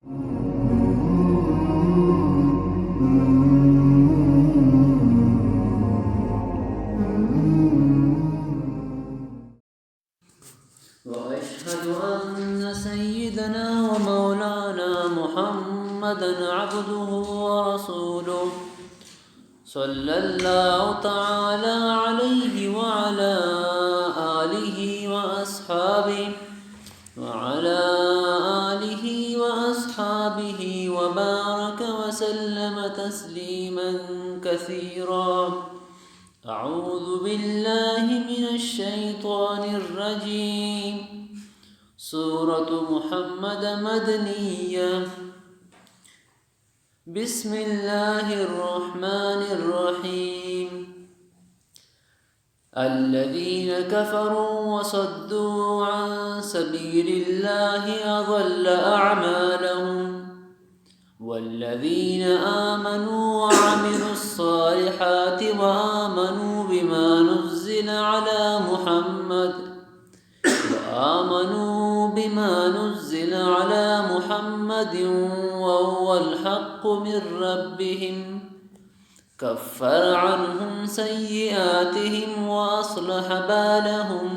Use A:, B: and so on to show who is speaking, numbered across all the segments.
A: وأشهد أن سيدنا ومولانا محمدا عبده ورسوله صلى الله تعالى عليه وعلى آله وأصحابه وبارك وسلم تسليما كثيرا. أعوذ بالله من الشيطان الرجيم. سورة محمد مدنية. بسم الله الرحمن الرحيم. الذين كفروا وصدوا عن سبيل الله أضل أعمالهم والذين آمنوا وعملوا الصالحات وآمنوا بما نزل على محمد وهو الحق من ربهم كفر عنهم سيئاتهم وأصلح بالهم.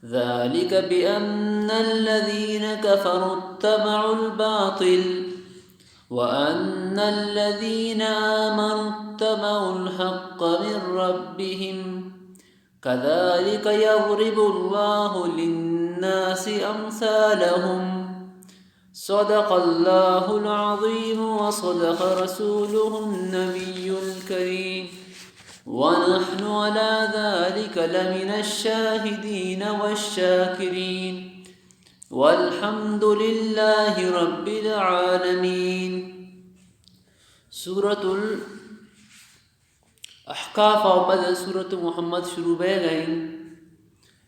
A: ذلك بأن الذين كفروا اتبعوا الباطل وأن الذين آمنوا اتبعوا الحق من ربهم كذلك يضرب الله للناس أمثالهم. صدق الله العظيم وصدق رسوله النبي الكريم ونحن على ذلك لمن الشاهدين والشاكرين والحمد لله رب العالمين. سورة الاحقاف اور بعد سورة محمد شروع بے گئیں.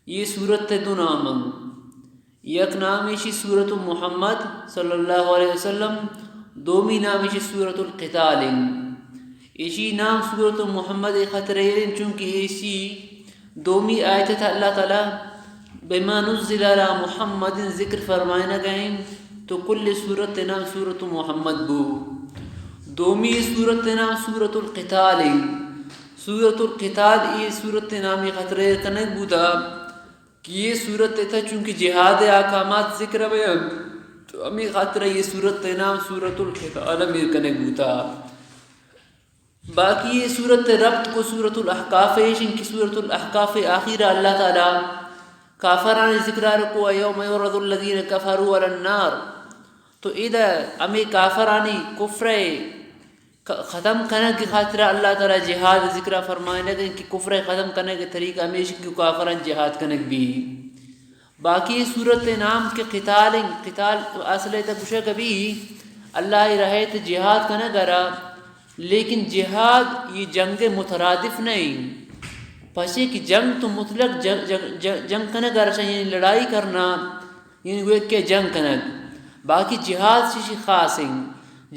A: یہ سورت دو نامن یک نامیشی سورة محمد صلی اللہ علیہ وسلم، دومی نامیشی سورة القتال. اسی نام سورة محمد خطرین چونکہ اسی دومی آیت تھا اللہ تعالیٰ بما نزل على محمد ذکر فرمائنا گئیں تو کل صورت نام سورة محمد بو. دومی صورت نام سورة القتال. سورة القتال یہ صورت نامی خطرے کنک بودا کہ یہ صورت تھا چونکہ جہاد احکامات ذکر بیان تو امی خاطر یہ صورت نام سورة القتال امیر کنک بودا. باقی یہ صورت ربط کو سورة الاحقاف ہے، ان کی سورة الاحقاف آخر اللہ تعالیٰ کافران ذکرار کو یوم یعرض الذین کفروا علی النار. تو ادھا امی کافرانی کفر ختم کرنے کی خاطر اللہ تعالیٰ جہاد ذکر فرمائے لگے کہ کفر ختم کرنے کے طریقہ ہمیشہ کی کافران جہاد کرنے بھی. باقی صورت نام کے قتال اصل تک کچھ کبھی اللہ رہے تو جہاد کرنے گرا، لیکن جہاد یہ جنگ مترادف نہیں. پسے کی جنگ تو مطلق جنگ کرنے گرا یعنی لڑائی کرنا، یعنی وہ کہ جنگ کرنا. باقی جہاد سے خاص ہیں.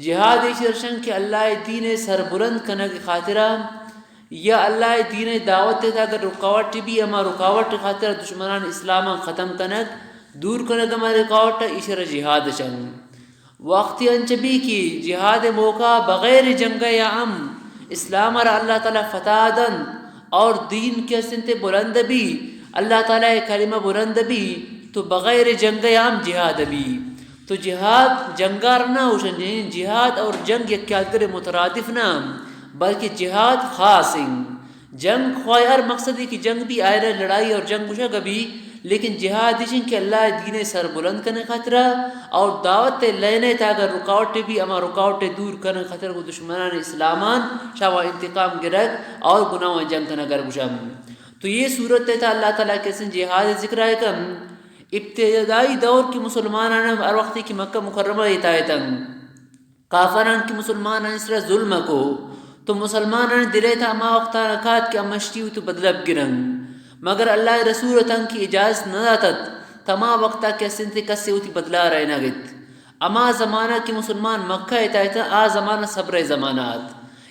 A: جہاد ایسی درشن کہ اللہ دین سر بلند کرنے کی خاطرہ یا اللہ دین دعوت دیتا اگر رکاوٹ بھی اما رکاوٹ خاطر دشمنان اسلام ختم کرنے دور کرنے کا ہمارے رکاوٹ اشارہ جہاد چنگ وقتی انچبی کی جہاد موقع بغیر جنگ یا اسلام اور اللہ تعالیٰ فتح دن اور دین کے سنت بلند بھی اللہ تعالیٰ کلمہ بلند بھی تو بغیر جنگ یا جہاد بھی. تو جہاد جنگار نہ ہو سکے، جہاد اور جنگ یک کیا مترادف نہ بلکہ جہاد خاص ہیں. جنگ خواہر مقصد ہے کہ جنگ بھی آئے رہے لڑائی اور جنگ کچھ کبھی، لیکن جہاد ہے کہ اللہ دین سر بلند کرنے خطرہ اور دعوت لینے تا اگر رکاوٹ بھی اما رکاوٹ دور کرنے خطر کو دشمنان اسلامان شاہ انتقام گرگ اور گناہ جنگ کرنے گر گشم. تو یہ صورت تھا اللہ تعالیٰ کے سن جہاد ذکر ہے کم ابتدائی دور کی مسلمانان ہر وقت کی مکہ مکرمہ اتایتاً کافران کی مسلمانان اس طرح ظلم کو تو مسلمانان دلے تھا ما وقتا رکھات کہ امشتی تو بدلب گرنگ مگر اللہ رسول تن کی اجازت نہ داتت تما وقتا کہ سنتے کسی ہوتی بدلا رہے نگت. اما زمانہ کی مسلمان مکہ اتایتا آ زمانہ صبر زمانات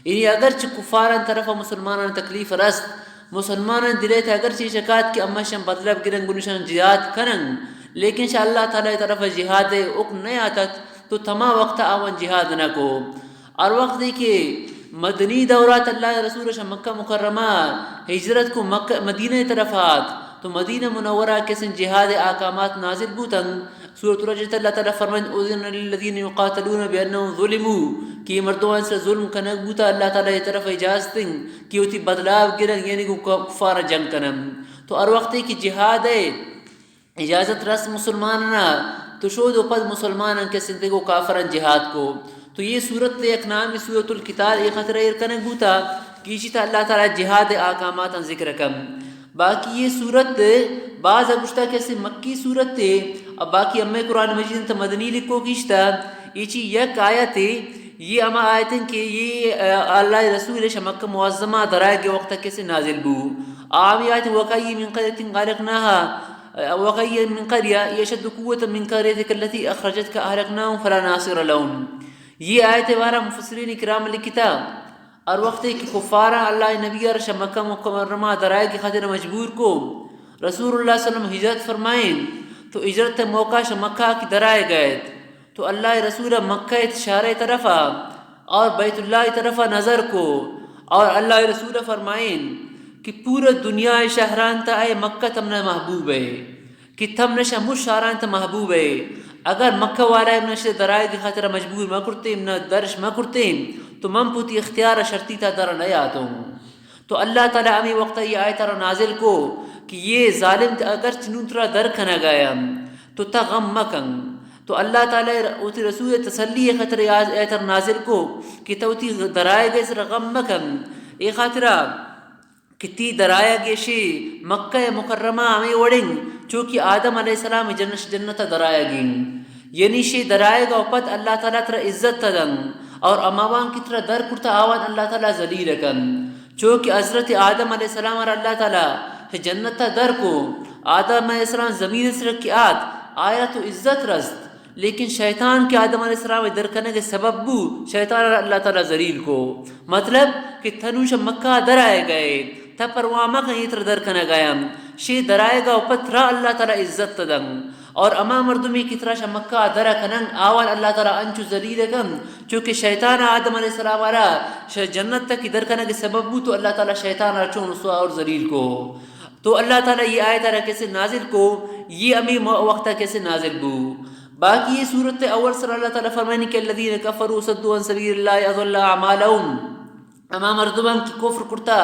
A: یعنی اگرچہ کفاران طرف مسلمانان تکلیف رست مسلمانان دلے تھے اگرچہ شکایت کہ امشن بدلب گرنگ گنشان جہاد کرنگ لیکن شاء اللہ تعالی طرف جہاد اک نہیں آتا تو تما وقت آون جہاد نہ کو. اور وقت کہ مدنی دورات اللہ رسول مکہ مکرمہ ہجرت کو مکہ مدینہ طرفات تو مدینہ منورہ کسن جہاد احکامات نازل بوتن. سورۃ الحج اللہ تعالیٰ فرمائیں اذن للذین یقاتلون بانہم ظلموا کہ مردوان سے ظلم کنگ بوتا اللہ تعالیٰ یہ طرف اجازت دیں کہ ہوتی بدلاو گرن یعنی کہ کفار جنگ کنم. تو اور وقت کی جہاد ہے اجازت رس مسلماننا تو شود پد مسلمان کے سندے کو کافرن جہاد کو. تو یہ صورت ایک نام سورۃ القتال ایک خطرہ ارکن بوتا کیشی تا اللہ تعالیٰ جہاد احکامات ذکر کم. باقی یہ صورت بعض اگشتہ کیسے مکی صورت تے اب باقی امی قرآن مجید تا مدنی لکھو کیشتا ایچی یک آیت یہ اما آیتیں کہ یہ اللہ رسول مکہ معظمہ درائے کے وقت کیسے نازل بو. آمی آیت وقائی من قریت غارقناها وقائی من قریہ یشد قوت من قریتک اللتی اخرجتک احرقناهم فلا ناصر لهم. یہ آیت بارہ مفسرین کرام لکھتا اور وقت کہ کفارہ اللہ نبی رش مکہ مکرمہ درائے کی خاطر مجبور کو رسول اللہ صلی اللہ علیہ وسلم ہجرت فرمائیں تو ہجرت موقع مکہ کی درائے گئے تو اللہ رسول مکہ اشارہ طرفہ اور بیت اللہ طرفہ نظر کو اور اللہ رسول فرمائیں کہ پورا دنیا شہران تا اے مکہ تمنا محبوب ہے کہ تم نشا مش شہران تا محبوب ہے. اگر مکہ والا نشے درائے کی خاطر مجبور نہ کرتے نہ درش نہ کرتے تو من پوتی اختیار شرطی تا در نہ آتا ہوں. تو اللہ تعالیٰ ہمیں وقت یہ آیت نازل کو کہ یہ ظالم اگر چنوترا در کھنا گیا تو تا غم مکن. تو اللہ تعالیٰ اوتی رسول تسلی خطر آیت نازل کو کہ توتی درائے گئے سر غم مکن اے خاطرہ کتی درائے گے شی مکہ مکرمہ ہمیں وڑنگ چونکہ آدم علیہ السلام جنت درائے گئیں یعنی شی درائے گا پت اللہ تعالیٰ ترہ عزت تدن اور اماوان کی طرح در کرتا آوان اللہ تعالیٰ ذلیل کن. چونکہ حضرت آدم علیہ السلام اور اللہ تعالیٰ جنت در کو آدم علیہ السلام زمین سے رکھ آت آیا تو عزت رست لیکن شیطان کے آدم علیہ السلام در کرنے کے سبب بو شیطان اور اللہ تعالیٰ ذلیل کو. مطلب کہ تھنوش مکہ در آئے گئے تا پرواما کا یہ طرح در کنا گیا شی درائے گا پترا اللہ تعالیٰ عزت تدن اور اما مردمی کی طرح مکہ درہ کنن آوال اللہ تعالیٰ انچو ذلیل کم چونکہ شیطان آدم علیہ السلام والا جنت تک در کنا کے سبب بو تو اللہ تعالیٰ شیطان چون رسوا اور ذلیل کو. تو اللہ تعالیٰ یہ آیت کیسے نازل کو یہ امی وقتہ کیسے نازل بو. باقی یہ صورت اول سر اللہ تعالیٰ فرمائنی کہ الذین کفروا صدوا عن سبیل اللہ اضل اعمالهم اما مردمان کی کفر کرتا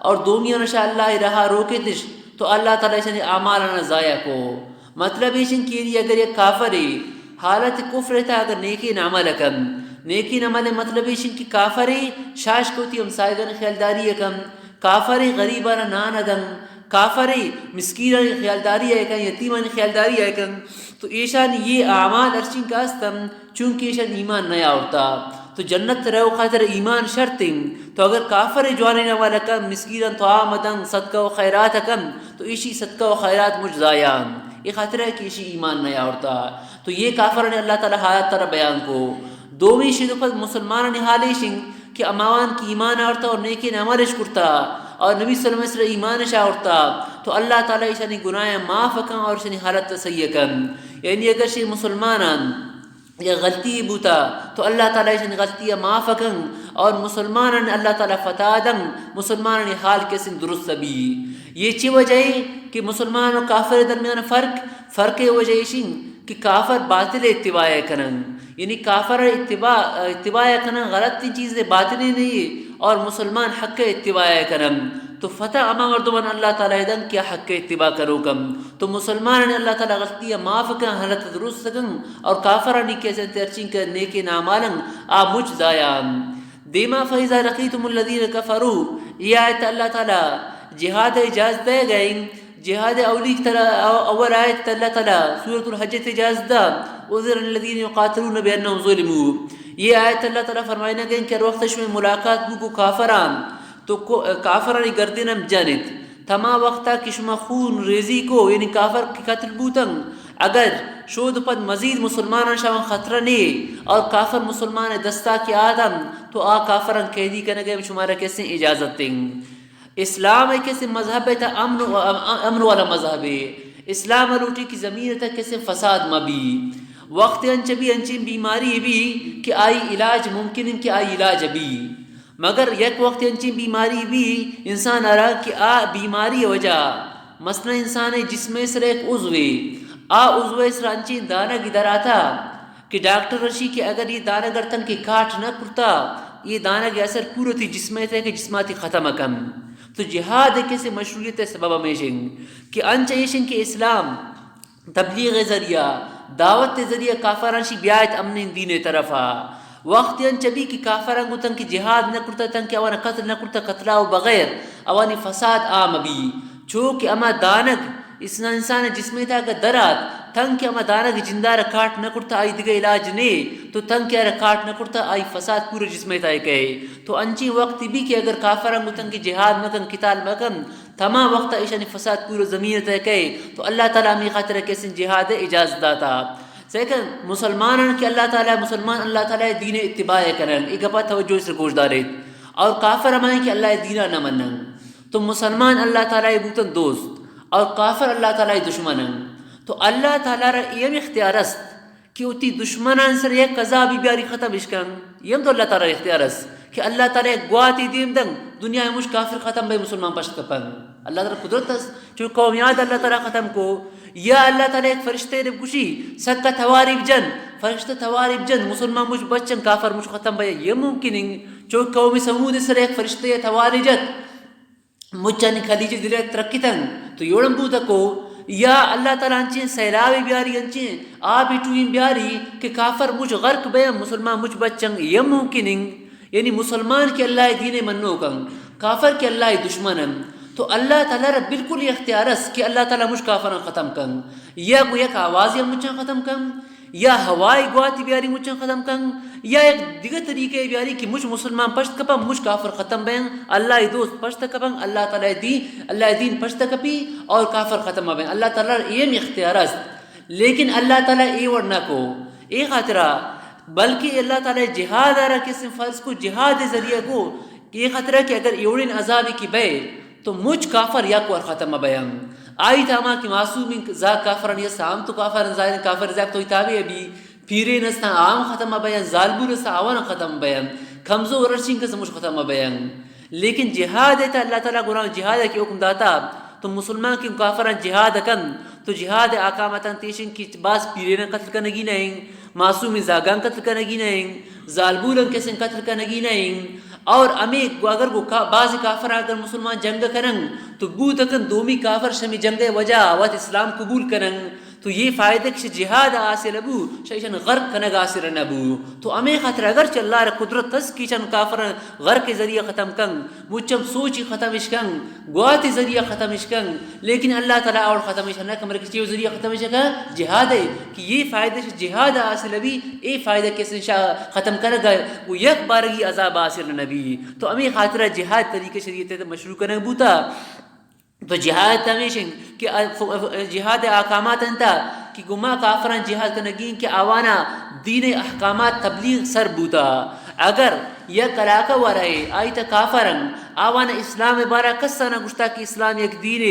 A: اور دومیوں نشاء اللہ رہا روکے دش تو اللہ تعالیٰ اسے اعمالنا ضائع کو. مطلب یہ کہ اگر یہ کافر ہے حالت کفر تھا اگر نیکی نعمل کم نیکی نعمل مطلب یہ کہ کافر ہے شاش کوتی ہم سائدن خیالداری کم کافر ہے غریبان نان ادم کافر ہے مسکین خیالداری ہے کم یتیمان خیالداری ہے کم. تو ایشان یہ اعمال ارچین کا استم چونکہ ایشان ایمان نیا ہوتا تو جنت رہو خاطر ایمان شرطیں. تو اگر کافر جوانے والا کم مسکیرن تو آمدن صدقہ و خیرات کم تو ایشی صدقہ و خیرات مجزایان یہ خاطر ہے کہ ایشی ایمان نیا ہوتا. تو یہ کافر نے اللہ تعالیٰ حالات طرح بیان کو. دومی شدفت مسلمان نے حالیشن کہ اماوان کی ایمان آورتا اور نیکی نعمالش کرتا اور نبی صلی اللہ علیہ وسلم ایمان شاورتا تو اللہ تعالیٰ ایشانی گناہ معاف کن اور ایشانی حالت تسیح کن. یعنی اگر شی مسلمانان یہ غلطی بوتا تو اللہ تعالیٰ ایشانی غلطی معاف کن اور مسلمانان اللہ تعالیٰ فتح دن مسلمانان حال کسی درست بھی. یہ چی وجہ ہے کہ مسلمان اور کافر درمیان فرق وجہ ایشن کہ کافر باطل اتباع کنن یعنی کافر اتباع کنن غلط چیزیں باطلی نہیں اور مسلمان حق اتباع کرم تو فتح اما مردمان اللہ تعالیٰ دن کیا حق اتباع کرو کم. تو مسلمان نے اللہ تعالیٰ غلطیہ معاف کن حالت درست کن اور کافرانی کیسے ترچین کر نیکی نامالن مجھ ضائعان. دیما فیضا رقیتم الذین کفروا یہ آیت اللہ تعالیٰ جہاد اجازت دے گئیں. جہاد اولی اول آیت اللہ تعالیٰ سورۃ الحج اجازت دا اذن الذین یقاتلون بانہم ظلموا. یہ آیت اللہ تعالیٰ فرمائنا گئیں کہ وقت میں ملاقات کو کافران تو کافرانی گردنم جانت تمام وقتا کہ شما خون ریزی کو یعنی کافر کی قتل بوتن اگر شود پد مزید مسلمان شاون خطرہ نہیں اور کافر مسلمان دستا کی آدم تو کافران قیدی کرنے گئے شمارا کیسے اجازت دیں. اسلام ایک کیسے مذہب ہے امن والا مذہب ہے. اسلام لوٹی کی زمین تک کیسے فساد مبی وقت انچبی انچین بیماری بھی کہ آئی علاج ممکن کہ آئی علاج بھی، مگر یک وقت انچین بیماری بھی انسان ارا کہ آ بیماری وجہ مثلا انسان جسم سر ایک عضوے آ عضوے سر انچین دانہ گدر آتا کہ ڈاکٹر رشی کہ اگر یہ دانہ گرتن کی کاٹ نہ کرتا یہ دانہ کے اثر پورا تھی جسمے تھے کہ جسماتی ختم کم. تو جہاد کیسے مشروعیت سبب ہمیشن کہ انچیشن کہ اسلام تبلیغ ذریعہ دعوت ذریعہ کافران شی بیایت امن دین طرفا وقت انچبی کہ کافران گو تن کہ جہاد نہ کرتا تن کہ اوانا قتل نہ کرتا قتلا و بغیر اوانی فساد عام بھی چونکہ اما دانگ اس انسان جسمے تھا کہ درات تن کہ اما دانگ جندار کاٹ نہ کرتا آئی دیگا علاج نے تو تن کہ کاٹ نہ کرتا آئی فساد پورے جسمے تھا کہے. تو انچی وقت بھی کہ اگر کافران گو تن کہ جہاد مکن قتال مکن تمام وقت ایشان فساد پورے زمین تھا کہے تو اللہ تعالیٰ می خاطر کیسے جہاد اجازت داتا. سیکن مسلمان کہ اللہ تعالیٰ مسلمان اللہ تعالیٰ دین اتباع کرن ایک گپا توجہ سے گوش دارے اور کافر ہمائیں کہ اللہ دینہ نہ منن. تو مسلمان اللہ تعالیٰ بوتن دوست اور کافر اللہ تعالیٰ دشمن. تو اللہ تعالیٰ را یم اختیار است کہ اتی دشمنان سر یک قضا بھی بیاری ختم اشکن یم تو اللہ تعالیٰ اختیار است کہ اللہ تعالیٰ گواتی دیم دنگ دنیا میں مجھ کافر ختم بھائی مسلمان پشت کپن. اللہ تعالیٰ قدرت است چون قومیات اللہ تعالیٰ ختم کو یا اللہ تعالیٰ ایک فرشتے نے کشی سکا تواریب جن فرشتہ تواریب جن مسلمان مجھ بچن کافر مجھ ختم بھائی یہ ممکن ہے چون قومی سمود سر ایک فرشتے تواری جت مجھن خلیج دلے ترکی تن تو یوڑم بوتا کو یا اللہ تعالیٰ انچین سیلاوی بیاری انچین آبی ٹوئین بیاری کہ کافر مجھ غرق بے مسلمان مجھ بچن یہ ممکن ہے. یعنی مسلمان کے اللہ دین منو کن کافر کے اللہ دشمن تو اللہ تعالیٰ را بالکل یہ اختیار است کہ اللہ تعالیٰ مجھ کافران ختم کن یا کوئی ایک آوازی مجھن ختم کن یا ہوائی گواتی بیاری مجھن ختم کن یا ایک دیگر طریقے بیاری کہ مجھ مسلمان پشت کپا مجھ کافر ختم بین اللہ دوست پشت کپن اللہ تعالیٰ دین پشت کپی اور کافر ختم بین. اللہ تعالیٰ یہ اختیار است لیکن اللہ تعالیٰ یہ ورنہ کو ایک خاطرہ بلکہ اللہ تعالیٰ جہاد آرہ کسی فرض کو جہاد ذریعہ کو یہ خطرہ کہ اگر ایوڑین عذابی کی بے تو مجھ کافر یا کو ختم بیان آئی تاما کہ معصومین زا کافران یا سام تو کافران زائن کافر زیب تو اتابی ابھی پیرے نستا عام ختم بیان ظالبو نستا آوان ختم بیان کمزو ورشین کسا مجھ ختم بیان. لیکن جہاد ہے تا اللہ تعالیٰ قرآن جہاد ہے کہ حکم داتا تو مسلمان کی کافران جہاد کن تو جہاد آقامتاً تیشن کی باس پیرے قتل کنگی نہیں معصومی زاگان قتل کنگی نہیں ظالبولن کسن قتل کنگی نہیں اور امیک اگر وہ بعض کافر اگر مسلمان جنگ کرن تو بو تکن دومی کافر شمی جنگ وجہ وقت اسلام قبول کرن تو یہ فائدہ کہ جہاد حاصل ابو شیشن غرق کنگ حاصل نبو. تو امی خاطر اگرچہ اللہ را قدرت تس کیچن کافر غرق ذریعہ ختم کن مجھم سوچی ختم اشکن گواتی ذریعہ ختم اشکن لیکن اللہ تعالیٰ اور ختم اشکن کمر کسی ذریعہ ختم اشکن جہاد ہے کہ یہ فائدہ جہاد حاصل ابھی یہ فائدہ کسی ختم کر گئے وہ یک بارگی عذاب حاصل نبی. تو امی خاطر جہاد طریقے شریعت مشروع کرنے بوتا تو جہاد تمیشن کہ جہاد احکامات انتا کہ گما کافران جہاد کنگین کہ آوانا دین احکامات تبلیغ سر بوتا اگر یا کلاکہ ورائے آئی تا کافران آوانا اسلام بارا کسانا گشتا کہ اسلام ایک دین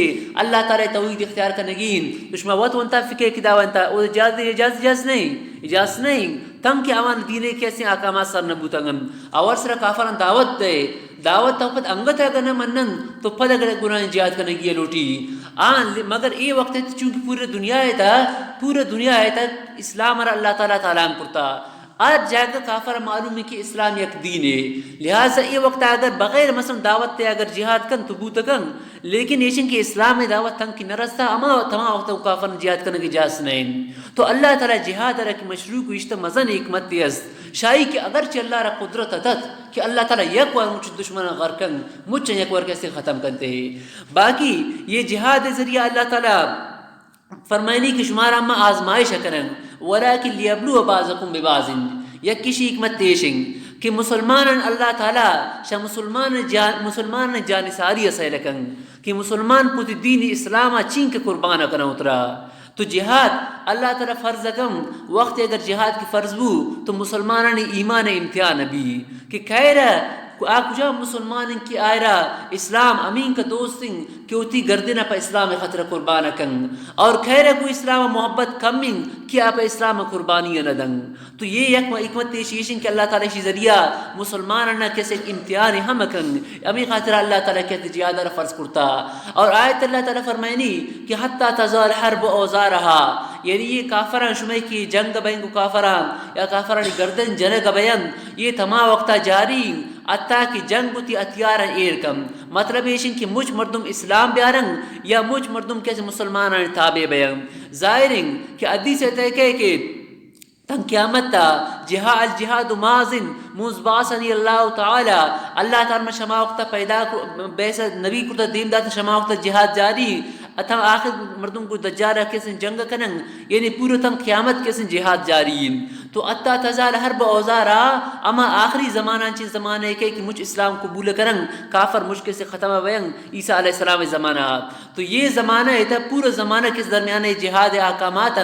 A: اللہ تعالی توحید اختیار کنگین دشمہ وقت وانتا فکر کی داوانتا وہ اجازت نہیں تم کہ آوان دینے کیسے احکامات سر نبوتا گم اور سر کافران دعوت دے دعوت تو پت انگت اگر نہ منن تو پد اگر گناہ جہاد کرنے کی لوٹی مگر یہ وقت ہے چونکہ پورے دنیا ہے تا اسلام اور اللہ تعالیٰ تعالیٰ کرتا آج جا کر کافر معلوم ہے کہ اسلام یک دین ہے لہٰذا یہ وقت اگر بغیر مثلا دعوت تے اگر جہاد کن تو بوت کن لیکن ایشن کہ اسلام میں دعوت تنگ کی نرستا اما تمام وقت کافر جہاد کرنے کی جاس نہیں تو اللہ تعالیٰ جہاد رکھ مشروع کو اشتہ مزن حکمت تیز شاہی کہ اگرچہ اللہ را قدرت اتت کہ اللہ تعالیٰ یک وار مجھ دشمن غرکن مجھ یک وار کیسے ختم کرتے ہیں. باقی یہ جہاد ذریعہ اللہ تعالیٰ فرمائنی کہ شمارا اما آزمائش کرن ولیکن لیبلو بعضکم ببعض یک کشی حکمت تیشن کہ مسلمان اللہ تعالیٰ شاہ مسلمان جانساری اسیلکن کہ مسلمان پوتی دین اسلام چین کے قربان کرنا اترا تو جہاد اللہ تعالیٰ فرض کم وقت اگر جہاد کی فرض بو تو مسلمانوں نے ایمان امتحان بھی کہ خیر کجا مسلمان کی آئرہ اسلام امین کا دوستن کیوتی گردنا پا اسلام خطر قربان کن اور خیر کو اسلام محبت کمین کیا پا اسلام قربانی ندن. تو یہ یک حکمت تیشیشن کہ اللہ تعالیٰ شی ذریعہ مسلماننا کیسے امتحان ہم کن امی خاطر اللہ تعالیٰ کہتے جہاد را فرض کرتا. اور آیت اللہ تعالیٰ فرمائنی کہ حتی تزال حرب اوزارہا یعنی یہ کافران شمع کی جنگ بین کو کافران یا کافران گردن جنگ بین یہ تمام وقتا جاری اتا کہ جنگ تی اتیارا ایر کم. مطلب یہ کہ مجھ مردم اسلام بیارنگ یا مجھ مردم کیسے مسلمانان تابع بیان. ظاہرین کہ حدیث ہے کہ تن قیامت تا الجہاد مازن موزباسنی اللہ تعالی اللہ تعالی میں شما وقتا پیدا بیسا نبی کرتا دیم داتا شما وقتا جہاد جاری اتھا آخر مردم کو دجارہ کیسن جنگ کنن یعنی پورا تم قیامت کیسن جہاد جاری. تو اتا تزال حرب اوزارا اما آخری زمانہ چیز زمانہ ہے کہ مجھ اسلام قبول کرن کافر مجھ کے سے ختم ہوئیں عیسیٰ علیہ السلام زمانہ. تو یہ زمانہ ہے تا پورا زمانہ کس درمیان جہاد احکامات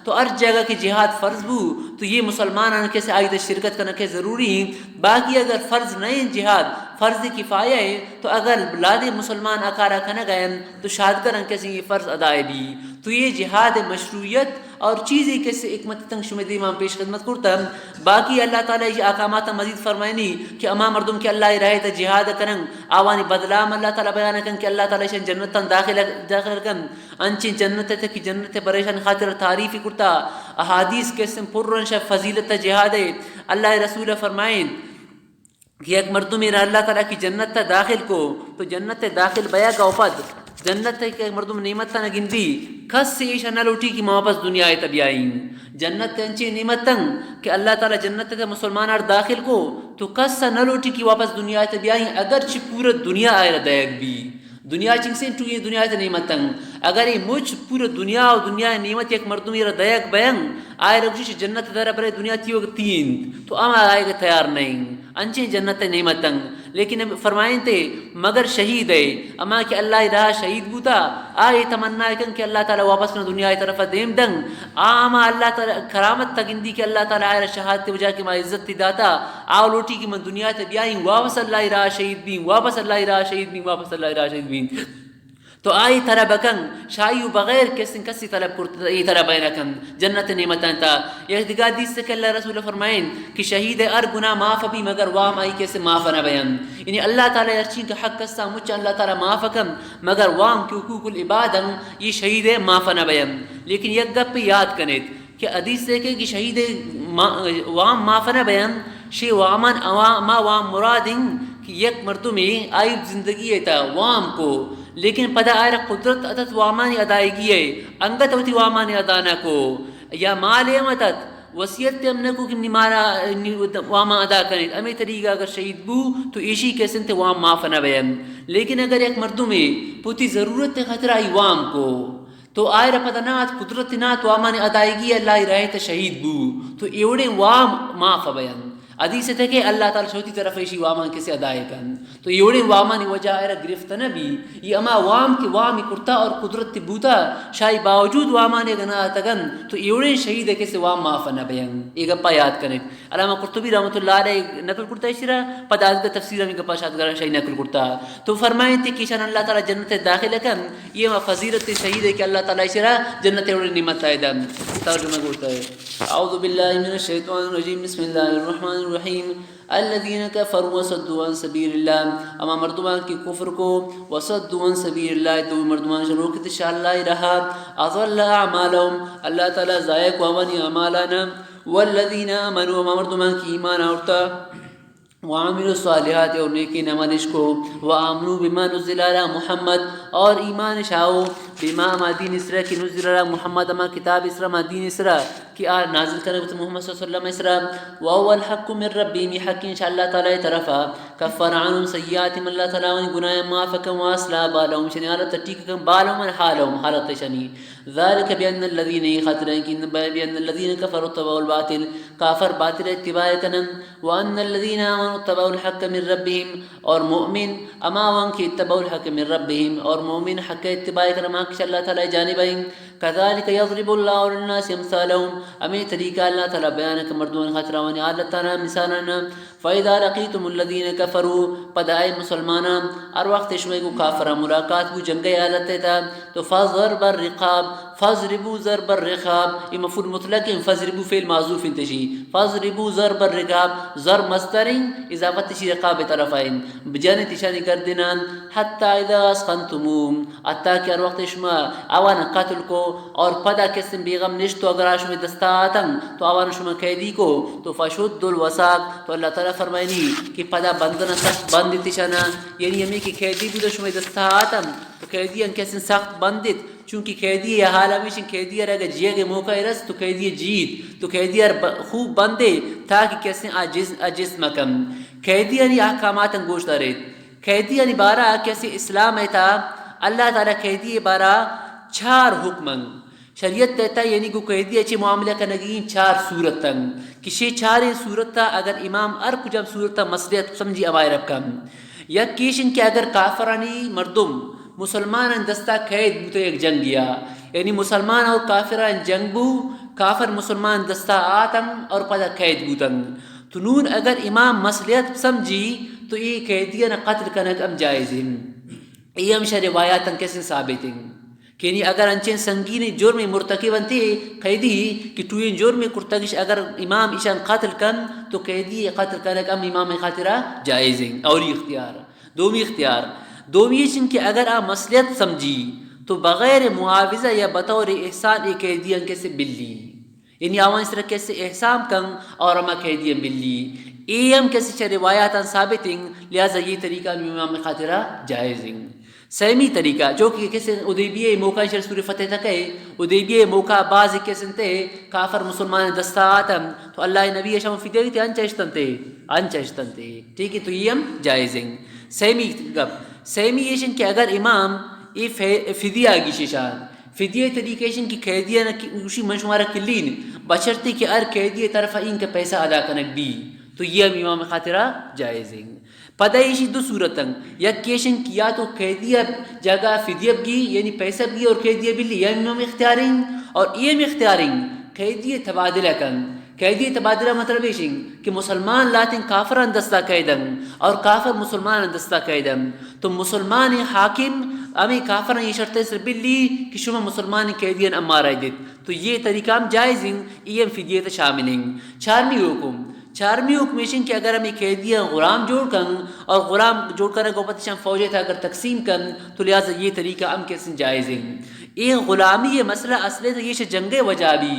A: تو ہر جگہ کی جہاد فرض بو تو یہ مسلمان کیسے آئی شرکت کرنا کہ ضروری ہیں. باقی اگر فرض نہیں جہاد فرض کفایہ ہے تو اگر بلاد مسلمان اکارا کھنا گئے تو شاہد کرن کیسے یہ فرض ادائے بھی. تو یہ جہاد مشروعیت اور چیزیں کیسے حکمت تنگ شمدی امام پیش خدمت کرتا. باقی اللہ تعالیٰ یہ احکامات مزید فرمائنی کہ اما مردم کہ اللہ رہے تا جہاد کرن آوانی بدلام اللہ تعالیٰ بیان کن کہ اللہ تعالیٰ شن جنتاں داخل کن انچی جنت تے کہ جنت پریشان خاطر تعریفی کرتا. احادیث کے سم پرن شا فضیلت جہاد ہے. اللہ رسول فرمائیں کہ ایک مردم میرا اللہ تعالیٰ کی جنت تا داخل کو تو جنت داخل بیا گا وفد جنت کے مردم نعمت تا نگندی کس سے ایشا نہ لوٹی کی واپس دنیا آئے تبیائیں. جنت انچی نعمت تنگ کہ اللہ تعالیٰ جنت تے مسلمان آر داخل کو تو کس سے نہ لوٹی کی واپس دنیا آئے تبیائیں اگرچہ پورا دنیا آئے ردائق بھی. دنیا چنگ سے انٹو یہ دنیا تے نعمت تنگ اگر یہ مجھ پورا دنیا اور دنیا نعمت ایک مردم یہ ردائق بیان آئے رکشش جنت دارا برے دنیا تیوگ تین تو اما آئے گا تیار نہیں انچیں جنت نعمت تنگ. لیکن فرمائیں تے مگر شہید ہے اما کہ اللہ راہ شہید بوتا آئے تمنا کن کہ اللہ تعالیٰ واپس نہ دنیا طرف دیم دنگ آما اللہ تعالیٰ کرامت تگندی کہ اللہ تعالیٰ آئے شہادت وجہ کہ ما عزت تی داتا آو لوٹی کی من دنیا تے بیائیں واپس اللہ راہ شہید بین واپس اللہ راہ شہید بین واپس اللہ راہ شہید بین. تو آئی طلب کن شایو بغیر کسی طلب کرتا یہ طلب کن جنت نعمتان تا. یہ دیگر حدیث سے کہ اللہ رسول فرمائیں کہ شہید ار گناہ معاف بھی مگر وام آئی کیسے معاف نہ بیان یعنی اللہ تعالیٰ ارچین کا حق کسا مجھا اللہ تعالیٰ معاف کن مگر وام کی حقوق العباد یہ شہید معاف نہ بیان. لیکن یک گپ پہ یاد کنید کہ حدیث سے کہ شہید وام معاف نہ بیان شی وامان ما وام مرادن کہ یک مردمی آئی زندگی ہے تا وام کو لیکن پدا آئے قدرت اتت وامانی ادائیگی ہے انگت ہوتی وامانی ادانا کو یا مال امتت وصیت ہم نے کو کہ نمارا واما ادا کریں امی طریقہ اگر شہید بو تو ایشی کے سنتے وام معاف نہ بیان. لیکن اگر ایک مردم میں پوتی ضرورت خطرہ ہی وام کو تو آئے پتہ نات قدرت نات وامانی ادائیگی اللہ رہے تا شہید بو تو ایوڑے وام معاف بیان. حدیث ہے کہ اللہ تعالیٰ شوتی طرف ایشی وامان کسے ادائے کن تو یہ وامانی وجہ ہے گرفت نہ بھی یہ اما وام کی وامی کرتا اور قدرت تی بوتا شاہی باوجود وامانی گناہ تگن تو یہ شہید ہے کسے وام معاف نہ بیان. یہ گپا یاد کریں علامہ قرطبی رحمۃ اللہ علیہ نقل کرتا ہے شرح پتہ آج کا تفسیر ہمیں گپا شاہد گرہ شاہی نقل کرتا تو فرمائیں تھے کہ شان اللہ تعالیٰ جنت داخل کن یہ فضیلت شہید ہے کہ اللہ تعالیٰ شرح جنت نعمت آئے ترجمہ کرتا ہے. اعوذ باللہ من الشیطان الرجیم بسم اللہ الرحمن الرحیم. الذین کفروا وصدوا عن سبیل اللہ اما مردمان کی کفر کو وصدوا عن سبیل اللہ تو مردمان سے روکت شاء اللہ رہا اضل اعمالهم اللہ تعالی ضائع کو امانی اعمالنا والذین آمنوا اما مردمان کی ایمان آورتا وعاملوا الصالحات اور نیکی نمانش کو وآمنوا بما نزل علی محمد اور ایمان شاؤ بما ما دین اسرا کی نزل علی محمد اما کتاب اسرا ما دین اسرا کہ نازل کرنے کو محمد صلی اللہ علیہ وسلم اسرا وهو الحق من ربهم حق انشاءاللہ تعالی طرفا کفر عنهم سیئاتهم اللہ تعالی ان گناہ معاف کم واسلا بالهم شنی حالت ٹھیک کم بالهم حالهم حالت شنی ذلك بان الذين خطرن بان الذين كفروا اتبعوا الباطل کافر باطل اتباع کنن وان الذين امنوا اتبعوا الحق من ربهم اور مؤمن اما وان کی اتبعوا الحق من ربهم اور مومن حق اتباع کرما کہ اللہ تعالی جانب ہیں. كذلك يضرب الله للناس امثالهم ہمیں طریقہ اللہ تعالیٰ بیان کہ مردون خطرہ حالت تانا مثالاً فَإِذَا لَقِيتُمُ الَّذِينَ كَفَرُوا پدائے مسلماناں اور وقت شمع کو کافرہ ملاقات کو جنگ حالت تا تو فَضْرِبَ الرِّقَابِ فَضْرِبُوا ضَرْبَ الرِّقَابِ یہ مفعول مطلق ہے، فَضْرِبُوا فعل معذوف انتشی فَضْرِبُوا ضَرْبَ الرِّقَابِ ضرب مصدر اضافت تشی رقاب طرفین بجانے تشانی کردنان حتی اذا اسخنتموم حتی کہ ہر وقت شما آوان قتل کو اور پدا کسن بیغم نشتو اگر آشما دستا آتن تو آوان شما قیدی کو تو فشد الوساق تو اللہ تعالیٰ فرمائنی کہ پدا بندنا سخت بندی تشانا یعنی ہمیں کہ قیدی بودا شما دستا آتن تو قیدی ان کسن سخت بندت چونکہ قیدی یہ حال ہمیشن قیدی اگر جیے گے موقع رس تو قیدی جیت تو قیدی خوب بندے تاکہ کسن عجز مکم قیدی یعنی احکامات گوش دارید قیدی یعنی بارہ کیسے اسلام ہے تا اللہ تعالیٰ قیدی بارہ 4 حکمن شریعت دیتا یعنی کو قیدی اچھی معاملہ کا نگین 4 صورت تن کسی 4 صورت تا اگر امام ارک جب صورت تا مسئلیت سمجھی اوائے رکھم یا کیشن کہ اگر کافرانی مردم مسلمان دستا قید بوتے ایک جنگ گیا یعنی مسلمان اور کافران جنگ بو کافر مسلمان دستا آتن اور پدا قید بوتن تو نون اگر امام مسئلیت سمجھی تو یہ قیدیاں قتل کنک ام جائز ہیں یہ ہمشہ روایاتاں کیسے ثابت ہیں کہ یعنی اگر انچین سنگین جرم مرتکب انتے قیدی کہ توین جرم کرتگش اگر امام ایشان قتل کن تو قیدی قتل کنک ام امام خاطرہ جائز ہیں اولی اختیار دومی چن کہ اگر آپ مسئلیت سمجھی تو بغیر معاوضہ یا بطور احسان ایک قیدیاں کیسے بلی یعنی آوان اس طرح کیسے احسان کن اور اما قیدیاں بلی ایم کیسے چھ روایاتاں ثابت ہیں لہذا یہ طریقہ امام خاطرہ جائز ہیں سیمی طریقہ جو کہ کیسے ادیبیہ موقع شر سور فتح تک ہے ادیبیہ موقع بعض کیسے تے کافر مسلمان دستا آتم تو اللہ نبی شام فدیہ تے انچشتن تے ٹھیک ہے تو یہ ہم جائز ہیں سیمی ایشن کہ اگر امام یہ فدیہ آگی شیشان فدیہ طریقیشن کی قیدیہ نشی منشمارہ کلین بشرتی کہ ار قیدیہ طرف ان کا پیسہ ادا کنک بھی تو یہ ہم امام خاطرہ جائز ہیں پدائشی 2 صورتاں یا کیشن کیا تو قیدیہ جگہ فدیہ بھی یعنی پیسہ بھی اور قیدیہ بھی یا امام اختیاریں اور ایم اختیاریں قیدیہ تبادلہ کن قیدی تبادلہ مطلب ہے کہ مسلمان لاتن کافران دستا قیدن اور کافر مسلمان دستا قیدن تو مسلمان حاکم امی کافران یہ شرط سر بلی کہ شما مسلمان قیدین امارہ دیت تو یہ طریقہ ہم جائز ہیں ایم فدیت شامل ہیں 4ویں حکمیشن کہ اگر ہمیں قیدیاں غلام جوڑ کن اور غلام جوڑ کر گوپتشان فوجے تھا اگر تقسیم کن تو لہٰذا یہ طریقہ ہم کیسے جائز ہیں یہ غلامی یہ مسئلہ اصل ہے یہ جنگ وجہ بھی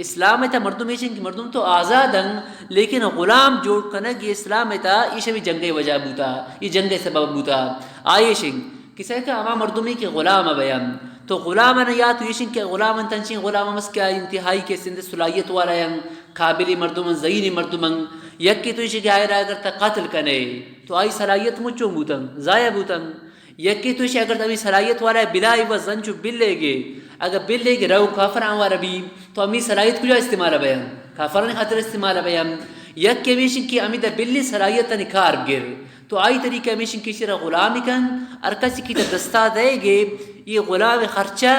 A: اسلام تھا مردم کہ مردم تو آزاد ہیں لیکن غلام جوڑ کنگ یہ اسلام تھا یہ بھی جنگ وجہ بوتا یہ جنگ سبب بوتا آئیشن کسی کا اما مردمی کے غلام بیان تو غلام یا تو یہ کہ غلام تنشین غلام مس کیا انتہائی کے سند صلاحیت والا ہیں قابل مردم زین مردم یک تو یہ کہ اگر تا قتل کنے تو آئی صلاحیت مچو بوتن ضائع بوتن یکی تو اگر تمی صلاحیت والا ہے بلائی و زنچو بل لے گے اگر بل لے گے رو کافران والا بھی تو امی صلاحیت کجا استعمال بیان کافران خاطر استعمال بیان یک کے میشن کی امی دا بلی صلاحیت نکار گر تو آئی طریقہ میشن کی شرح غلامی کن اور کسی کی دستا دے گے یہ غلام خرچہ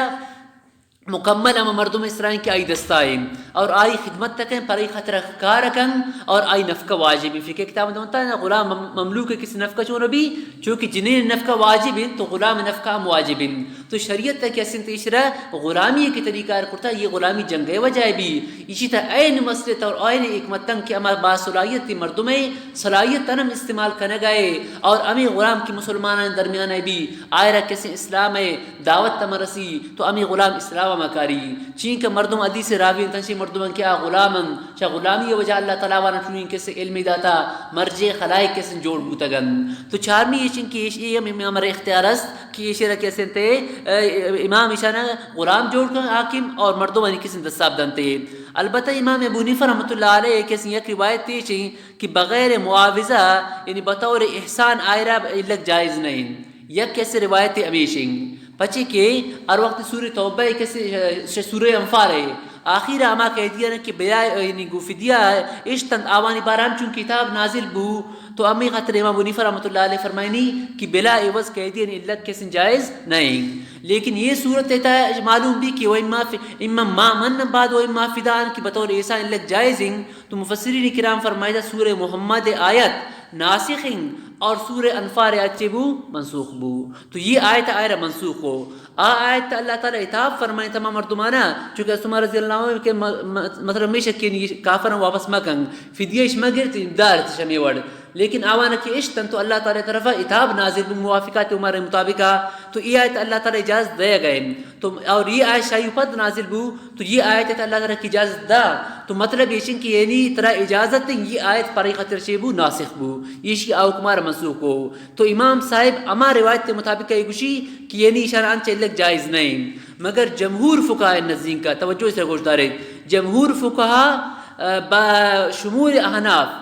A: مکمل اما مردم اسرائیل کی آئی دستائیں اور آئی خدمت تکیں پر آئی خطرہ کارکن اور آئی نفقہ واجب فکر کتاب دونتا ہے غلام مملوک کسی نفقہ چون بھی چونکہ جنہیں نفقہ واجب ہیں تو غلام نفقہ واجب ہیں تو شریعت تک ایسن تیشرہ غلامی کی طریقہ کرتا یہ غلامی جنگ وجہ بھی اسی طرح این مسئلہ اور این حکمت تنگ کہ اما با صلاحیت تی مردمیں صلاحیت تنم استعمال کرنے گئے اور امی غلام کی مسلمان درمیان بھی آئرہ کسی اسلام دعوت تمرسی تو امی غلام اسلام مکاری چین کا مردم حدیث راوی تنشی مردم کیا غلامن چا غلامی وجہ اللہ تعالیٰ وانا چونین کسی علم داتا مرجع خلائق کسی جوڑ بوتگن تو 4ویں یہ کہ یہ امام اختیار است کہ یہ شرح کیسے تے امام اشانہ غلام جوڑ کر حاکم اور مردم انی کسی دستاب دنتے البتہ امام ابو حنیفہ رحمۃ اللہ علیہ کسی یک روایت تھی کہ بغیر معاوضہ یعنی بطور احسان آئرہ علت جائز نہیں یک کیسے روایت امیشنگ پچے کہ ہر وقت سورہ توبہ کیسے سورہ انفال ہے آخر اما کہہ دیا کہ بیا یعنی گفدیا اشتن آوانی باران چون کتاب نازل بو تو امی خاطر امام ابو حنیفہ رحمۃ اللہ علیہ فرمائنی کہ بلا عوض کہہ دیا علت کس جائز نہیں. لیکن یہ صورت معلوم بھی کہ اما ما من بعد و اما فدان کی بطور ایسا علت جائز ہیں. تو مفسرین کرام فرمائدہ سورہ محمد آیت ناسخ ہیں اور سورہ انفال آیت بو منسوخ بو. تو یہ آیت آئرہ منسوخ ہو آیت اللہ تعالیٰ اتاب فرمائے تمام مردمانہ چونکہ اسمہ رضی اللہ عنہ کے مطلب میں شکی کافران واپس مکنگ فدیش مگر امدار شمی وڑ لیکن آوانا کی اشتن تو اللہ تعالیٰ طرف اتاب نازل بموافقات عمر مطابقہ. تو یہ آیت اللہ تعالیٰ اجازت دے گئے تو اور یہ آیت شاہی پد نازل بو تو یہ آیت اللہ تعالیٰ کی اجازت دا. تو مطلب یہ کہ یعنی طرح اجازت یہ آیت پر خطر شیبو ناسخ بو یہ شی آو کمار منسوخ ہو. تو امام صاحب اما روایت کے مطابق یہ گوشی کہ یعنی شرعاً چلک جائز نہیں. مگر جمہور فقہاء نزدین کا توجہ سے گوش دارے جمہور فقہاء بشمول احناف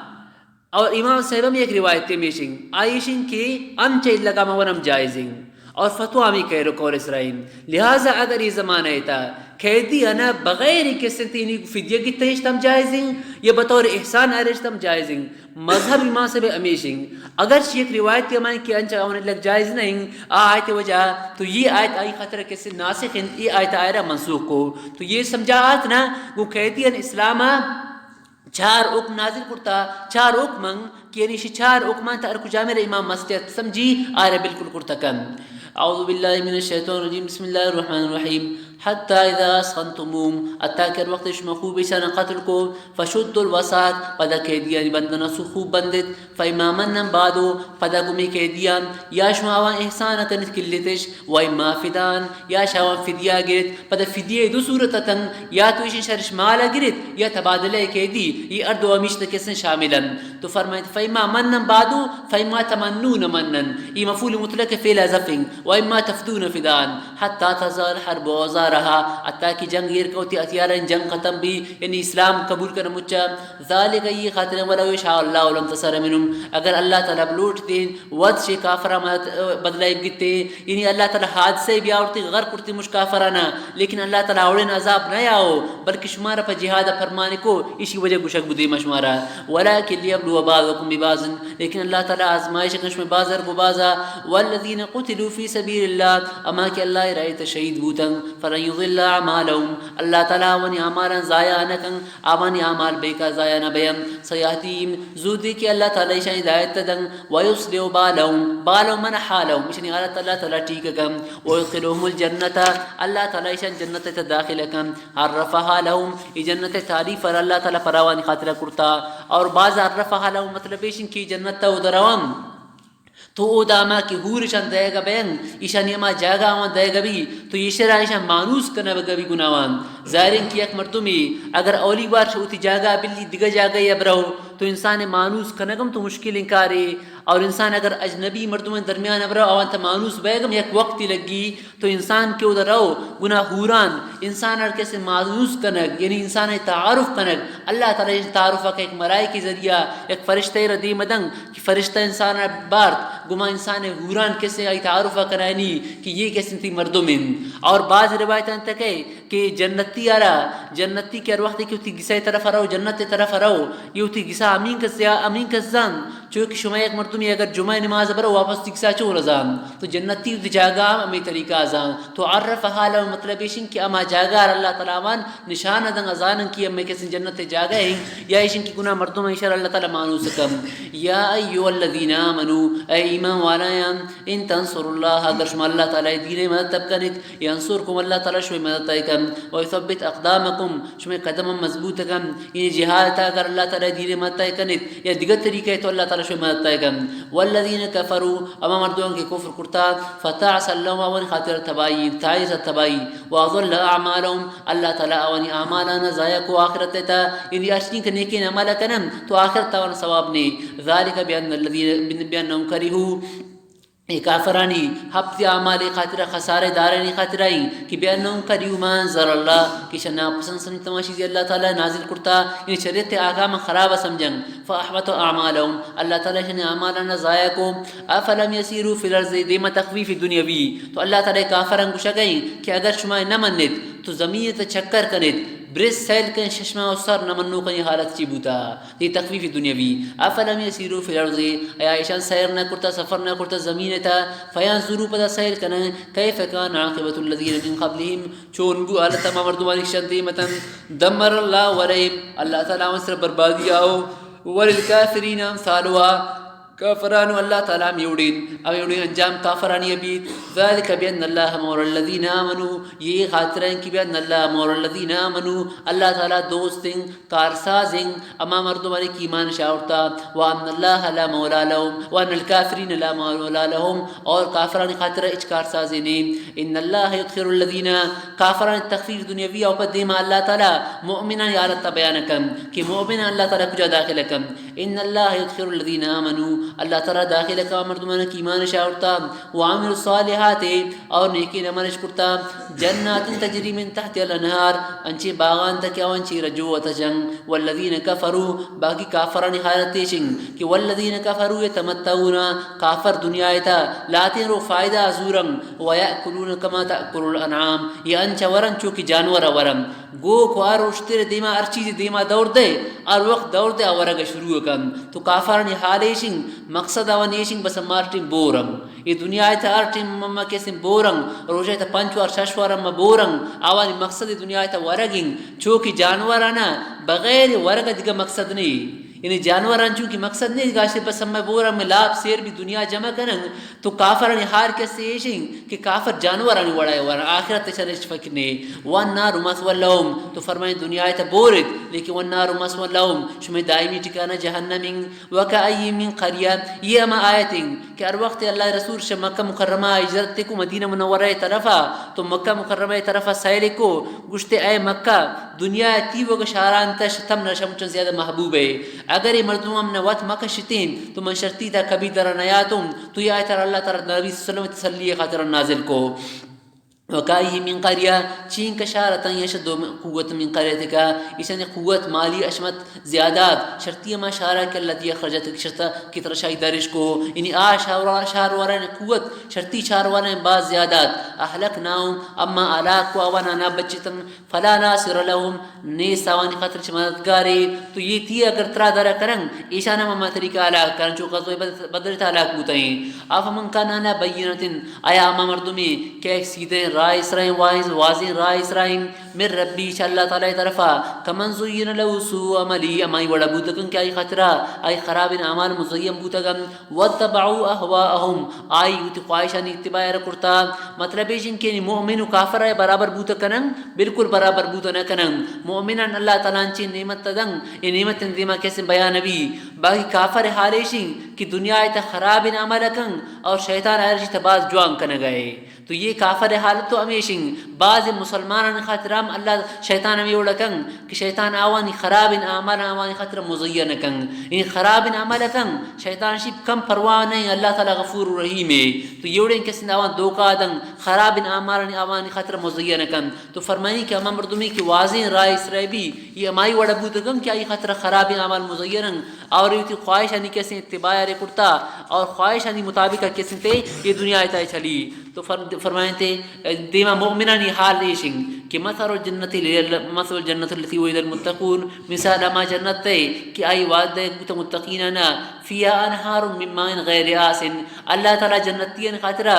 A: اور امام صاحب میں ایک روایت میشنگ آئیشن کے ان چیل لگا مورم جائزنگ اور فتویٰ میں کہہ رکھو اسرائیل. لہٰذا اگر یہ زمانہ تھا قیدی انا بغیر کسی تینی فدیہ کی تہشتم جائزنگ یا بطور احسان ارشتم جائزنگ مذہب امام صاحب امیشنگ. اگر ایک روایت کے معنی کہ انچہ ہونے لگ جائز نہیں آیت وجہ تو یہ آیت آئی خطرہ کسی ناسخ یہ آیت آئرہ منسوخ کو. تو یہ سمجھات نا وہ قیدی ان اسلامہ چار حکم نازل کرتا چار حکم کہ یعنی چار حکمان تارک جامع امام مسجد سمجھی آئرہ بالکل کرتا کن. اعوذ باللہ من الشیطان الرجیم بسم اللہ الرحمن الرحیم حتی اذا اسخنتموم اتاکر وقت شما خوب شان قتل کو فشد الوساط پدا کہہ دیا بندنا سو خوب بندت فاما منن بعدو پدا گمی کہہ دیا یا شما وان احسان کنت کلتش و اما فدان یا شما فدیہ گرت پدا فدیہ دو صورتتن یا تو ایشن شرش مالا گرت یا تبادلہ کہہ دی یہ اردو امیشت کسن شاملا. تو فرمائیت فاما منن بعدو فاما تمنون منن یہ مفعول مطلق فعل ظفن و اما تفدون فدان حتی تزال حرب وزار رہا اتا کی جنگ یہ کوتی اتیارا جنگ ختم بھی یعنی اسلام قبول کرنا مچا. ذالک یہ خاطر ولو شاء اللہ لم تصر منهم اگر اللہ تعالی بلوٹ دین ود شی کافرہ بدلائے گتے یعنی اللہ تعالی حادثے بھی اورتی غرق کرتی مش کافرانا لیکن اللہ تعالی اورن عذاب نہ آو بلکہ شمارا پر جہاد فرمانے کو اسی وجہ گشک بدی مشمارا ولکن لیبلو بعضکم ببعض لیکن اللہ تعالی آزمائش کش میں بازر کو بازا والذین قتلوا فی سبیل اللہ اما کہ اللہ رایت شہید بوتن یضل اعمالهم اللہ تعالی ونی اعمالا ضائع نکن آوانی اعمال بے کا ضائع نہ بیم سیاتیم زودی کہ اللہ تعالی شان ہدایت تدن ویصلح بالهم من حالهم مشنی اللہ تعالی ٹھیک کم ويدخلهم الجنت اللہ تعالی شان جنت داخل کم عرفها لهم یہ جنت تعریف پر اللہ تعالی فراوانی خاطر کرتا اور بعض عرفها لهم مطلب ہے کہ جنت تو دروام تو او داما کی حور شان دے گا بین ایشان یما جاگا وان دے گا بھی تو یہ شرع ایشان مانوس کرنا بگا بھی گناوان ظاہرین کی ایک مردمی اگر اولی بار شوتی جاگا بلی دیگا جاگا یا برو تو انسان مانوس کنگم تو مشکل انکارے اور انسان اگر اجنبی مردم درمیان ابرو اوانتا مانوس بیگم یک وقتی لگی تو انسان کے ادھر رو گناہ حوران انسان ار کیسے مانوس کنگ یعنی انسان تعارف کنگ اللہ تعالی تعارف کا ایک مرائی کی ذریعہ ایک فرشتہ ردی مدنگ کہ فرشتہ انسان بارت گما انسان حوران کیسے آئی تعارف کرانی کہ یہ کیسے تھی مردمن. اور بعض روایتان تک ہے کہ جنتی آرا جنتی کے وقت کی ہوتی گسے طرف رہو جنت طرف رہو یہ ہوتی گسا امین کزان چونکہ شما ایک مرتبہ اگر جمعہ نماز برو واپس تکسا چو رضان تو جنتی ہوتی جاگا امی طریقہ ازان تو عرف حالا مطلب ایشن کہ اما جاگا اللہ تعالیٰ وان نشان دن ازان کی امی کسی جنت جاگا ہیں یا ایشن کی گناہ مردم ایشار اللہ تعالیٰ مانو سکم. یا ایو الذین آمنو اے ایمان والایا ان تنصر اللہ اگر شما اللہ تعالیٰ دین مدد تب کنت ینصرکم اللہ تعالیٰ شما مدد تایکم ویثبت اقدامکم شما قدم مضبوط کم یعنی جہاد تا اگر اللہ تعالیٰ دین مدد تایکنت یا دیگر طریقہ تو اللہ تعالیٰ شما مدد تایکم. والذین کفروا اما مردوں کے کفر کرتا فتعس اللہم اون خاطر تبائی تعیز تبائی واضل اعمالهم اللہ تعالیٰ اونی اعمالنا ضائع کو آخرت تا یعنی اشنی کے نیکین عمل کنم تو آخرت تا ثواب نے. ذالک بان الذین بانهم کرہوا یہ کافرانی ہفتی اعمال خاطرہ خسارے دارانی خاطرہ ہی کہ بیانوں کریو ما انزل اللہ کہ شنا پسند سن تماشی اللہ تعالی نازل کرتا یعنی شریعت احکام خراب سمجھن فاحبط اعمالهم اللہ تعالی شنا اعمالنا ضائع کو. افلم یسیروا فی الارض دیما تخفیف دنیاوی تو اللہ تعالی کافرن کو شگئی کہ اگر شما نہ منت تو زمین تے چکر کنت برس سیل کن ششمہ و سر نمنو کن حالت چی بوتا یہ تخفیف دنیاوی افلم یسیرو فی الارض ایا ایشان سیر نہ کرتا سفر نہ کرتا زمین تا فینظروا پدا سیر کن کیف کان عاقبۃ الذین من قبلہم چون بو حالت ما مردمان شندی متن دمر اللہ علیہم اللہ تعالی مصر بربادی آو وللکافرین امثالها کافران اللہ تعالیٰ میوڑین او یوڑین انجام کافرانی ابید ذالک بین اللہ مور الذین آمنوا یہ خاطر ہیں کہ بین اللہ مور الذین آمنوا اللہ تعالیٰ دوستیں کارسازیں اما مردمانی کی ایمان شاورتا وان اللہ لا مولا لهم وان الکافرین لا مولا لهم اور کافرانی خاطر اچ کارسازیں ان اللہ یدخر الذین کافران تخفیف دنیاوی او پد دیما اللہ تعالیٰ مؤمنان یارتا بیانکم کہ مؤمنان اللہ تعالیٰ کجا داخلکم ان اللہ یدخر الذین آمنوا اللہ تعالیٰ داخل کا مردمان کی ایمان شاورتا وعامل الصالحات اور نیکی نمانش کرتا جنات تجری من تحت الانہار انچی باغان تکیا وانچی رجو و تجنگ والذین کفروا باقی کافران حالت تیشنگ کہ والذین کفروا یتمتعون کافر دنیا ایتا لاتین رو فائدہ زورم ویأکلون کما تأکل الانعام یہ انچا ورن چوکی جانور ورم گو کو آر اشتر دیما ار چیز دیما دور دے اور وقت دور دے آورگا شروع کن تو کافران حالیشنگ مقصد آوان ایشنگ بس مارٹن بورنگ یہ دنیا ایتا آرٹن مما کیسن بورنگ روشہ ایتا پنچوار ششوار اما بورنگ آوانی مقصد دنیا ایتا ورگنگ چوکی جانورانا بغیر ورگا دیگا مقصد نہیں یعنی جانوران چونکہ مقصد نہیں گاشتے بس ہمیں بورا میں لاب سیر بھی دنیا جمع کرن تو کافرانی ہار کیسے ایشیں کہ کافر جانورانی وڑائے ورن آخرت چلش فکرنے والنار مسوى لهم تو فرمائیں دنیا ایتا بورد لیکن والنار مسوى لهم شمی دائمی ٹکانا جہنم وکائی من قریہ یہ اما آیتیں کہ ار وقت اللہ رسول شم مکہ مکرمہ اجرت کو مدینہ منورہ طرفا تو مکہ مکرمہ طرفا سائل کو گشتے اے مکہ دنیا تیو کا شاران تش تم نشم چن زیادہ محبوب ہے اگر یہ مردم ہم نوات مکہ شتین تو من شرطی تھا کبھی در نیاتم تو یہ آیت اللہ تعالی نبی صلی اللہ علیہ وسلم تسلی خاطر نازل کو وکائی من قریہ چین کا شارتاں یشد قوت من قریتک اسے قوت مالی اشمت زیادات شرطی ما شارہ کہ اللہ دی اخرجت شرطہ کی طرح شاہی دارش کو یعنی شہر وران قوت شرطی شہر وران بعض زیادات احلک ناؤں اما علاق کو آوانا نا بچتن فلا ناصر لهم نیس آوانی خطر چھ مددگارے تو یہ تھی اگر ترا دارا کرنگ ایشانا مما طریقہ علاق کرن چو غزوی بدر تا علاق بوتائیں آفا من کانانا بینتن آیا اما مردمی کہ ایک سیدھے رائے اسرائیم واضح رائے اسرائیم من ربی چا اللہ تعالی طرفا کمن زین لو سو عملی امائی وڑا بوتکن کہ آئی خطرہ آئی خراب اعمال مزیم بوتکن واتبعو احواءہم آئی ہوتی خواہشانی اتباع رکرتا مطلب ہے کہ مومن و کافر آئے برابر بوتکنن بالکل برابر بوتنکنن مومنان اللہ تعالیٰ انچی نعمت تدنگ یہ نعمت اندیمہ کیسے بیان نبی باقی کافر حالیشن کہ دنیا آئیتا خراب عمل کن اور شیطان آئرشی تباز جوان کن گئے تو یہ کافر حالت تو ہمیشن بعض مسلمانان خاطرام اللہ شیطان ہمیں اڑکن کہ شیطان آوانی خراب اعمال آوانی خاطر مزین کن یعنی خراب عمل کن شیطان شیب کم پرواہ نہیں اللہ تعالی غفور رحیم ہے تو یہ اڑیں کسی آوان دوکا دن خراب اعمال آوانی خاطر مزین کن تو فرمائنی کہ ہم مردمی کی واضح رائے اسرائی بھی یہ امائی وڑا بودگم کہ آئی خاطر خراب اعمال مزین اور یہ خواہشانی کیسے اتباع کرتا اور خواہشانی مطابق کیسے تے یہ دنیا آئیتا چلی تو فرمائیں تے دیما مومنانی حال لیشن کہ مثل الجنت التي وعد المتقون مثال ما جنت تے کہ آئی وعدہ کتا متقیننا فیا انہار من ماء غیر آسن اللہ تعالی جنتین خاطرہ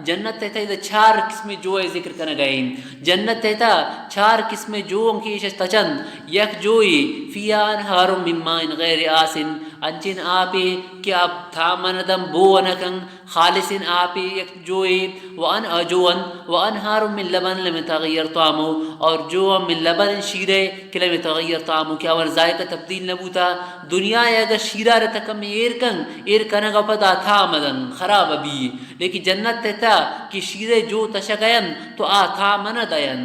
A: جنت تے تا چار قسم جوئے ذکر کرنا گئے جنت تے تا چار قسم جو ان کی تچند یک جوئی فیا انہار من ماء غیر آسن انچن آپے کہ اب تھامندم بونکن خالصن آپے یک جوئی وانہار من لبن لم تغیر طعمو اور جو من لبن شیرے کہ لم تغیر طعمو کیا ور ذائقہ تبدیل نبوتا دنیا اگر شیرہ رتکم ایر کنگا پدا تھامدن خراب بھی لیکن جنت تا کہ شیرے جو تشگین تو تھامن دین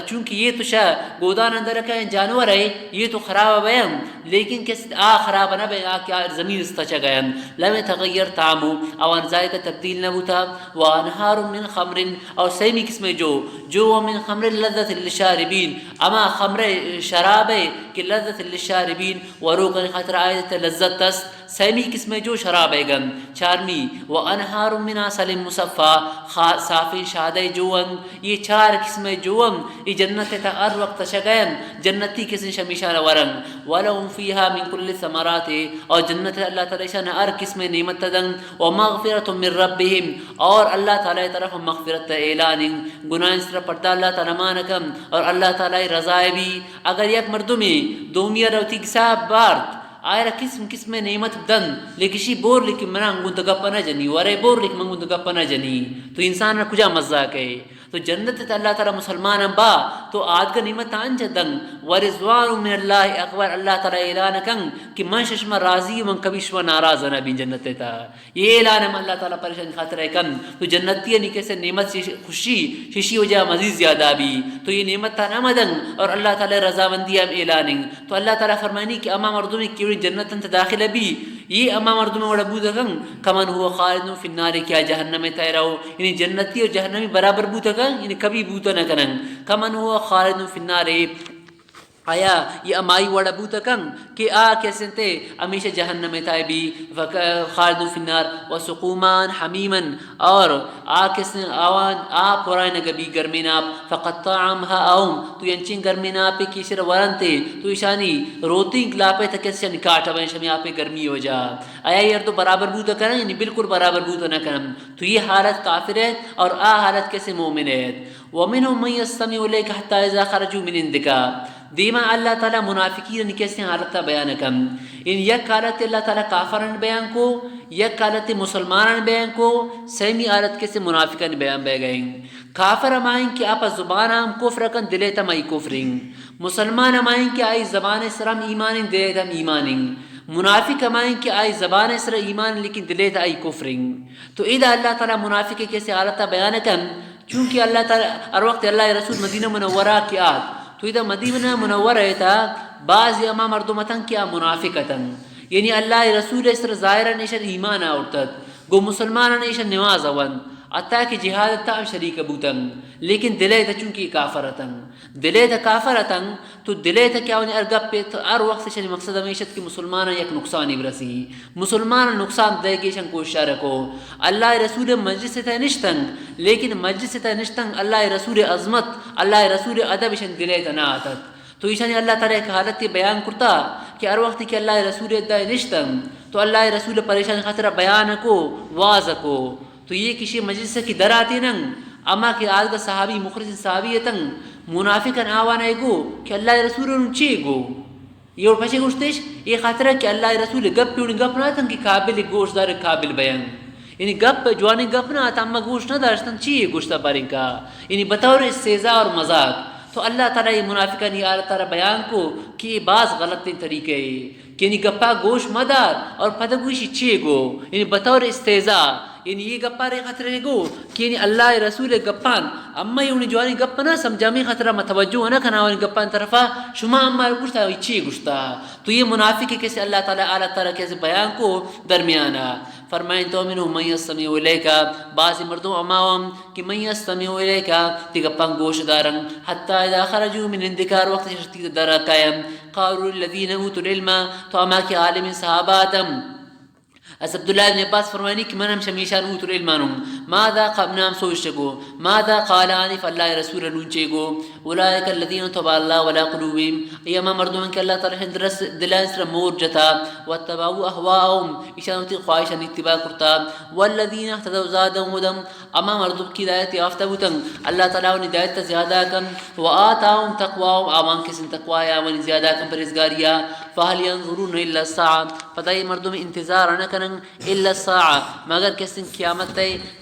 A: چونکہ یہ تو شاہ گودان اندر رکھا ہے جانور ہے یہ تو خراب بیان لیکن کس خراب نہ بیان کیا زمین استچا گیا لم تغیر طعمو اوان ذائقہ تبدیل نہ ہوتا وانہار من خمر اور سیمی قسم جو من خمر لذت للشاربین اما خمر شراب ہے کہ لذت للشاربین وروکن خطر آیت لذت تست سیمی قسم جو شراب ہے گن چارمی وانہار من عسل مصفا صافی شادہ جوان یہ چار قسم جوان ای جنت تا ار وقت شگین جنتی کسن شمیشان ورن ولهم فیها من کل الثمرات اور جنت اللہ تعالی شان ار قسم نعمت تدن ومغفرۃ من ربهم اور اللہ تعالی طرف مغفرت اعلان گناہ سر پردہ اللہ تعالی مانکم اور اللہ تعالی رضا بھی اگر یک مردمی دومیا روتی حساب بارت آئرا قسم نعمت دن لیکشی بور لکھ منا انگون گپا نہ جنی ورے بور لکھ منگون گپا نہ جنی تو انسان نہ کجا مزہ کہے تو جنت تے اللہ تعالی مسلمان با تو آدگا نعمت آنچ دن ورضوان من اللہ اکبر اللہ تعالی اعلان کن کہ من ششما راضی من کبھی شما ناراض نہ بھی جنت تا یہ اعلان ہم اللہ تعالی پریشان خاطر ہے کن تو جنتی نی کیسے نعمت سے خوشی ششی ہو جا مزید زیادہ بھی تو یہ نعمت تا نمدن اور اللہ تعالی رضا مندی ہم اعلان تو اللہ تعالی فرمانی کہ اما مردوں میں کیوڑی جنت انت داخل بھی یہ اما مردوں میں وڑا بود کن کمن ہوا خالد فی النار کیا جہنم میں تیراو یعنی جنتی اور جہنمی برابر بود کن یعنی کبھی بوتا نہ کنن کمن ہوا خالد فی النار آیا یہ امائی وڑا بوتا کن کہ کیسے تے ہمیشہ جہنم تائے بھی خالد فی النار وسقومان حمیمن اور کیسے آوان پرائن گبی گرمی ناپ فقطعمها اوم تو ینچین گرمی ناپے کیسر ورنتے تو ایشانی روتی گلاپے تا کیسے نکاٹا بین شمی آپے گرمی ہو جا آیا یہ تو برابر بوتا کرن یعنی بالکل برابر بوتا نہ کرن تو یہ حالت کافر ہے اور حالت کیسے مومن ہے ومنهم من يستمع إليك حتى إذا خرجوا من عندك دیما اللہ تعالی منافقین کیسے حالت بیان کم ان یک حالت اللہ تعالی کافرن بیان کو یک حالت مسلمانن بیان کو سیمی حالت کیسے منافقن بیان بے گئیں کافر امائیں کہ آپ زبان ہم کفر کن دلے تم ای کفریں مسلمان امائیں کہ آئی زبان سرم ایمانیں دلے تم ایمانیں منافق امائیں کہ آئی زبان سر ایمان لیکن دلے تا ای کفریں تو اذا اللہ تعالی منافق کیسے حالت بیان کم چونکہ اللہ تعالی ہر وقت اللہ رسول مدینہ منورہ کی آت تو ادھر مدینہ منورہ تھا بعض اما مردمتن کیا منافقتن یعنی اللہ رسول اسر ظاہرا نیشن ایمان آورتت گو مسلمان نیشن نماز اون اتا کہ جہاد تا شریک بوتن لیکن دلے تا چونکہ کافرتن دلے تا کافرتن تو دلے تا کیا انہیں ارگپ پہ ہر وقت شنی مقصد ہمیشت کہ مسلمان یک نقصانی برسی مسلمان نقصان دے گی شن کوشش رکھو اللہ رسول مجلس تا نشتن لیکن مجلس تا نشتن اللہ رسول عظمت اللہ رسول ادب شن دلے تا نہ آتت تو ایشانی اللہ تعالیٰ ایک حالت بیان کرتا کہ ہر وقت کہ اللہ رسول دائے نشتن تو اللہ رسول پریشان خاطرہ بیان کو واضح کو تو یہ کسی مجلس کی در آتی ننگ اما کہ آج کا صحابی مخرج صحابی تنگ منافقن آوانا گو کہ اللہ رسول چے گو یہ اور پچھے گوشتش یہ خاطرہ کہ اللہ رسول گپ پیوڑی گپ نہ تنگ کہ قابل گوشت دار قابل بیان یعنی گپ جوانی گپ نہ آتا اما گوشت نہ داشتن چیئے گوشت بارن کا یعنی بطور استہزاء اور مذاق تو اللہ تعالیٰ یہ منافقہ نہیں اللہ تعالیٰ بیان کو کہ یہ بعض غلط طریقے کہ یعنی گپا گوش مدار اور پتگوشی چے گو یعنی بطور استہزاء یعنی یہ گپا رے خطرے گو کہ یعنی اللہ رسول گپان اما یہ انہیں جوانی گپا نہ سمجھا میں خطرہ متوجہ نہ کھنا انہیں گپان طرفا شما اما گوشتا ہے چے گوشتا تو یہ منافق کیسے اللہ تعالیٰ کیسے بیان کو درمیانا فرمائیں تو منو من یستمع الیک بعض مردوں امام کہ من یستمع الیک تی گپان گوش دارن حتی اذا خرجوا من اندکار وقت شرطی در قائم قالوا الذین اوتوا العلم تو اما کہ عالم صحاباتم از عبداللہ ابن عباس فرمانی کہ منم شمیشان اوتر علمانم ماذا قبنام سوشتگو ماذا قال آنف اللہ رسول نونچے گو اولئک الذین تبع اللہ ولا قلوبهم ایما مردمان کہ اللہ تعالی درس دلان سر مور جتا واتبعوا احواهم اشانتی خواہشان اتباع کرتا والذین احتدوا زادهم هدى اما مردب کی ہدایت یافتہ بوتن اللہ تعالی ان ہدایت زیادہ کم وآتاهم تقواهم آمان کسن تقوا یا ون زیادہ کم پرہیزگاریا فهل ينظرون الا الساعه پتہ یہ مردوں میں انتظار نہ کرن الا الساعه مگر کسن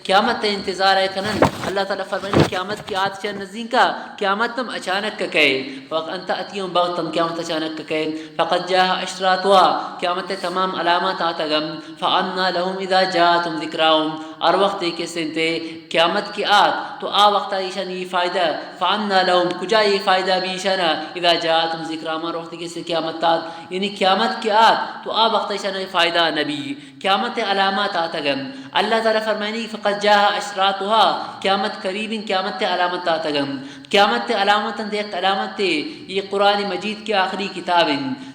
A: قیامت انتظار ہے کنن اللہ تعالی فرمائے قیامت کی آت چن نزدیک کا قیامت تم اچانک کا کہے فانت اتیهم بغتم قیامت اچانک کا کہے فقد جاء اشراطها قیامت تمام علامات آتگم فانا لهم اذا جاءتهم ذکراهم اور وقت کے سنتے قیامت کی آت تو وقت ایشان یہ فائدہ فانا لهم کجا یہ فائدہ بھی ایشان اذا جاءتهم ذکراهم اور وقت کے سے قیامت آت یعنی قیامت کی آت تو وقت ایشان فائدہ نبی قیامت علامات آتگم اللہ تعالی فرمائنی فقد جاء اشراطها قیامت قریب قیامت علامت آتگم قیامت علامت دیکھ علامت یہ قرآن مجید کی آخری کتاب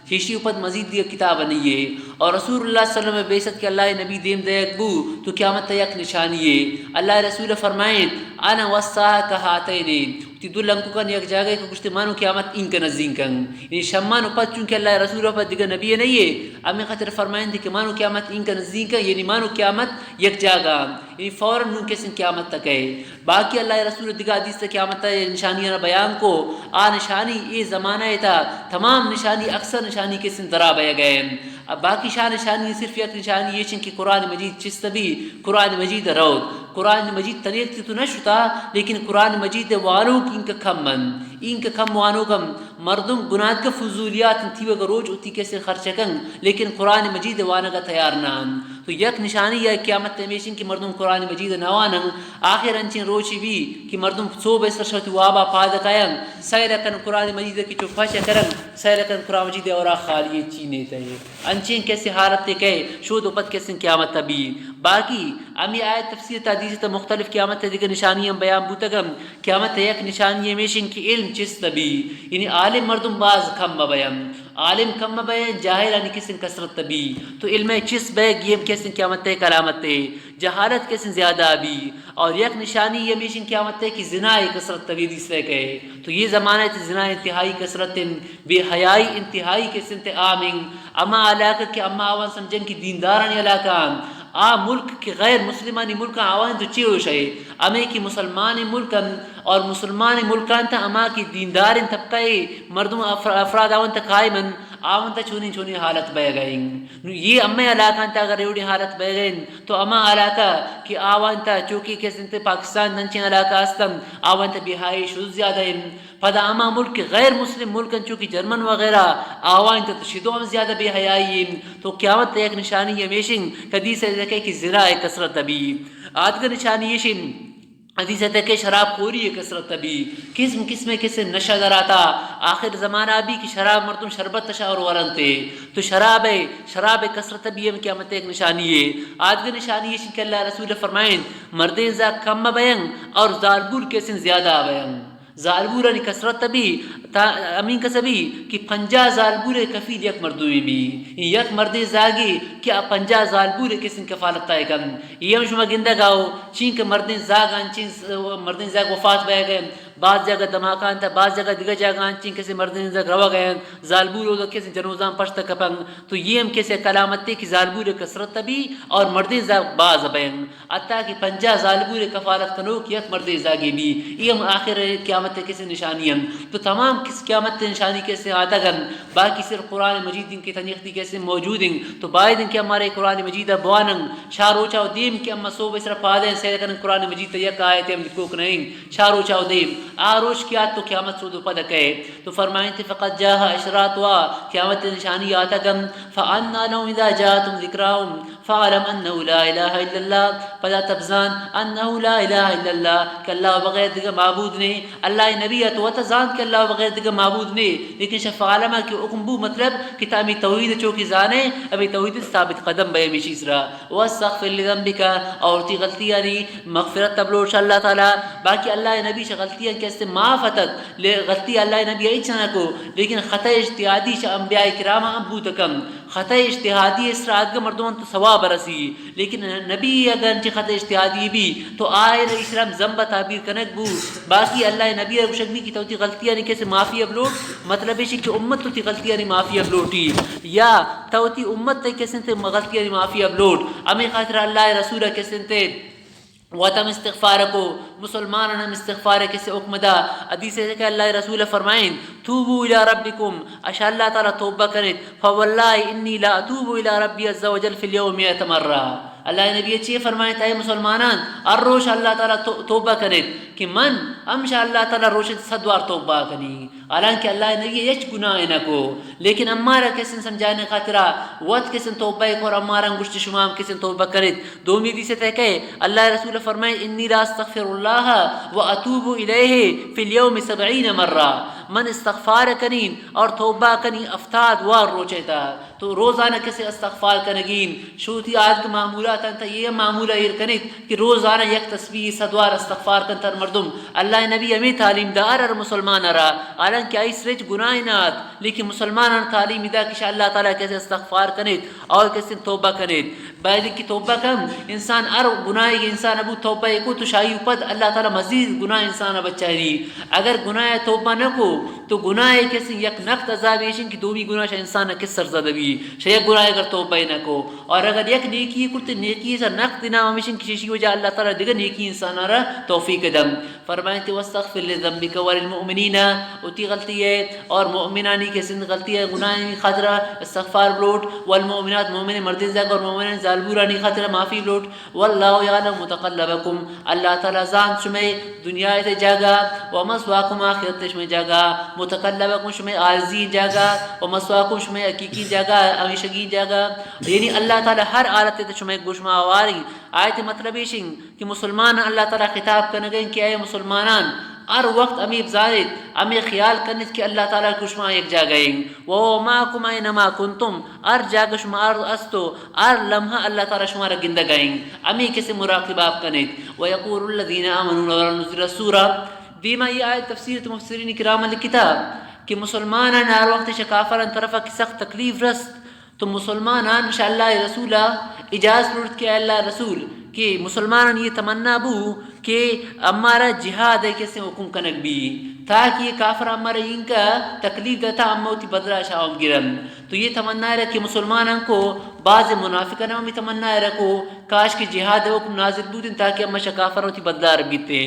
A: شیشی اوپر مزید یہ کتاب نہیں ہے اور رسول اللہ صلی اللہ علیہ وسلم بیست کہ اللہ نبی دیم دیکھ بو تو قیامت یک نشانی ہے اللہ رسول فرمائیں انا والساعة كهاتين تی دو لنکو کن یک جاگہ کہ گشتے مانو قیامت ان کا نزدین کن یعنی شمانو پت چونکہ اللہ رسول پر دیگر نبی نہیں ہے امی خاطر فرمائیں دی کہ مانو قیامت ان کا نزدین کن یعنی مانو قیامت یک جاگہ یعنی فوراً نون کسن قیامت تک ہے. باقی اللہ رسول دیگر حدیث تک قیامت نشانیاں بیان کو آ نشانی یہ زمانہ تھا تمام نشانی اکثر نشانی کسن درا بہ گئے. اب باقی شاہ نشانی صرف یک نشانی یہ چن کہ قرآن مجید چست بھی قرآن مجید رود قرآن مجید طریق تو نشتا لیکن قرآن مجید وانو ان کا کم من ان کا کم وانو کم مردم گناہ کا فضولیات تھی وگر روج اتی کیسے خرچ کن لیکن قرآن مجید وانا کا تیار نام. تو یک نشانی ہے قیامت تمیشن کہ مردم قرآن مجید نوانن آخر انچن روچی بھی کہ مردم صوب سر شوتی وابا پاد قائم سیرکن قرآن مجید کی چوپاچ کرن سیرکن قرآن مجید اور خالی چینے تے انچین کیسے حالت تے کہے شود پت کیسے قیامت تبی. باقی امی آیت تفسیر تحدیث تا مختلف قیامت تے دیگر نشانیاں بیان بوتگم قیامت یک نشانی ہمیشن کی علم چست تبی یعنی عالم مردم باز کم بیان عالم کم بیان جاہل یعنی کسن کثرت تبی. تو علم چست بے گیم کسن قیامت تے کلامت تے جہالت کسن زیادہ بھی. اور یک نشانی ہمیشن قیامت تے کی زنا کثرت تبی دیسرے کہے. تو یہ زمانہ تے زنا انتہائی کثرت بے حیائی انتہائی کسن تے آمین اما علاقہ کے اما آوان سمجھن کی دیندارانی علاقہ آ ملک کے غیر مسلمانی ملک آوان تو چیو شے امے کی مسلمانی ملک اور مسلمانی ملکان تا اما کی دیندار طبقہ مردم افراد آوان تا قائمن آوان تا چونی چونی حالت بہ گئیں. یہ اما علاقہ تا اگر ریوڑی حالت بہ گئیں تو اما علاقہ کی آوان تا چونکہ کسن تے پاکستان ننچین علاقہ استم آوان تا بہائی شوز زیادہ ہیں پدا اما ملک غیر مسلم ملکن چونکہ جرمن وغیرہ آوان تا تشدو زیادہ بے حیائی. تو قیامت ایک نشانی ہمیشن حدیث ہے کہ زنا کثرت ابھی آدگر نشانی یشن حدیث ہے کہ شراب خوری کثرت ابھی قسم قسم کسے نشہ دراتا آخر زمانہ بھی کہ شراب مردم شربت تشاور ورنتے. تو شراب کثرت ابھی ہم قیامت ایک نشانی ہے. آدگر نشانی یشن کہ اللہ رسول فرمائیں مردین زا کم بیان اور زالبور کسن زیادہ بیان زالبور یعنی کثرت بھی امین کسبی کہ 50 زالبور کفیل یک مردوی بھی یک مرد زاگی کیا 50 زالبور کسن کفالت تائے کن یہ شما گندہ گاؤ چین کہ مردین زاگان چین مردین زاگ وفات بہ گئے بعض جگہ دماکان تھا بعض جگہ دیگر جگہ چین کسی مردین زاگ روا گئے زالبور ہو کسی جنوزان پشت کپنگ. تو یہ ہم کسی کلامت تے کہ زالبور کثرت بھی اور مردین زاگ باز بین اتا کہ 50 زالبور کفالت کنوک یک مرد زاگی بھی یہ ہم آخر قیامت کسی نشانی ہم. تو تمام کس قیامت نشانی کیسے آتا گن باقی صرف قرآن مجید ان کی تنیختی کیسے موجود ہیں. تو باید ان کے ہمارے قرآن مجید بوانن شارو چاو دیم کہ اما صوب اسرا پادیں سید کرن قرآن مجید یک آیت ہم لکوک نہیں شارو چاو دیم آروش کیا تو قیامت سود پد کہے. تو فرمائیں تھے فقط جاہ اشراتوا قیامت نشانی آتا گن فانا لهم اذا جاءتهم ذکراهم فعلم انه لا اله الا الله فلا تبزان انه لا اله الا الله کہ اللہ بغیر دیگر معبود نہیں اللہ نبی تو تزان کہ اللہ بغیر دیگر معبود نہیں لیکن شف عالمہ کہ حکم بو مطلب کہ تامی توحید چوکی زانے ابھی توحید ثابت قدم بے میشیسرا واستغفر لذنبک اور تی غلطیاں نہیں مغفرت تبلو اللہ تعالی. باقی اللہ نبی ش غلطیاں کیسے معافتت غلطی اللہ نبی ایچنا کو لیکن خطا اجتہادی ش انبیاء کرام ابو تکم خطا اجتہادی اسراد کے مردوں تو ثواب رسی لیکن نبی اگر انچ خطا اجتہادی بھی تو آئے اسلام ذنب تعبیر کنک بو. باقی اللہ نبی اور شکمی کی توتی غلطیاں نہیں کیسے معافی اپلوڈ مطلب ہے کہ امت تو تی غلطیاں نہیں معافی اپلوڈی یا توتی امت تے کیسے تے غلطیاں نہیں معافی اپلوڈ امی خاطر اللہ رسول کیسے تے واتم استغفار کو مسلمان ہم استغفار کیسے حکم دا حدیث ہے کہ اللہ رسول فرمائیں توبوا الی ربکم اشاء اللہ تعالی توبہ کریں فواللہ انی لا اتوب الی ربی عز وجل فی اليوم 100 مرہ. اللہ نبی اچھی فرمائیں اے مسلمانان ار روش اللہ تعالی توبہ کریں کہ من امشا اللہ تعالی روش 100 بار توبہ کنی حالانکہ اللہ نبی یہ گناہ نہ کو لیکن امارا کسن سمجھانے خاطرہ وقت کسن توبہ کو اور امارا گشت شمام کسن توبہ کریں. دومی دی سے کہ اللہ رسول فرمائیں انی لا استغفر اللہ واتوب الیہ فی اليوم 70 مرہ من استغفار کنین اور توبہ کنی افتاد وار روچے تا. تو روزانہ کیسے استغفار کنگین شوتی آج کے معمولات انتا یہ معمولہ ارکنیت کہ روزانہ یک تسبیح صدوار استغفار کنتر مردم اللہ نبی ہمیں تعلیم دار اور مسلمان را حالانکہ ایس رج گناہ نات لیکن مسلمان تعلیم دا کہ اللہ تعالیٰ کیسے استغفار کنیت اور کیسے توبہ کنیت. بعد کی توبہ کم انسان ار گناہ کے انسان ابو توبہ کو تو شاہی پد اللہ تعالی مزید گناہ انسان بچا دی اگر گناہ توبہ نہ کو تو گناہ کسی یک نقط عذاب ایشن کی دو بھی گناہ انسان کس سرزدہ بھی شیخ گناہ اگر توبہ نہ کو اور اگر یک نیکی کرتے نیکی سے نقط دینا ہمیشن کی شیشی وجہ اللہ تعالی دیگر نیکی انسان را توفیق دم فرمائیں تے واستغفر لذنبک وللمؤمنین اتی غلطی ہے اور مؤمنانی کے سند غلطی ہے گناہ خطرہ استغفار بلوٹ والمؤمنات مومن مرد زگ اور مومن زالبورانی خطرہ معافی بلوٹ واللہ یعلم متقلبکم اللہ تعالی زان شمع دنیا تے جاگا ومسواکم آخرت شمع جاگا متقلبکم شمع عارضی جاگا ومسواکم شمع حقیقی جاگا ہمیشگی جاگا یعنی اللہ تعالی ہر حالت تے شمع گوشما آواری آیت مطلب یہ کہ مسلمان اللہ تعالی خطاب کرنے گئے کہ اے مسلمانان ہر وقت امی بزارت امی خیال کرنے کہ اللہ تعالیٰ کو شما ایک جاگئیں وہ ماکم اینما کنتم ہر جاگہ شما استو ہر لمحہ اللہ تعالیٰ شما را گندہ گئیں امی کسی مراقبہ آپ کرنے وَيَقُولُ الَّذِينَ آمَنُوا لَوْلَا نُزِّلَتْ سُورَةٌ دیما یہ آیت تفسیر مفسرین کرام الکتاب کہ مسلمانان ہر وقت شکافران طرفہ کی سخت تکلیف رست تو مسلمانان انشاءاللہ رسولہ اجازت لڑت کہ اللہ رسول کہ مسلمانان یہ تمنا بو کہ ہمارا جہاد ہے کیسے حکم کنک بھی تاکہ کافر ہمارا ان کا تکلیف دیتا ہم موتی بدلہ شاہم گرم تو یہ تمنا ہے کہ مسلمانوں کو بعض منافقان ہمیں تمنا ہے رکھو کاش کہ جہاد حکم نازل بودن تاکہ ہم کافر ہوتی بدلہ ربیتے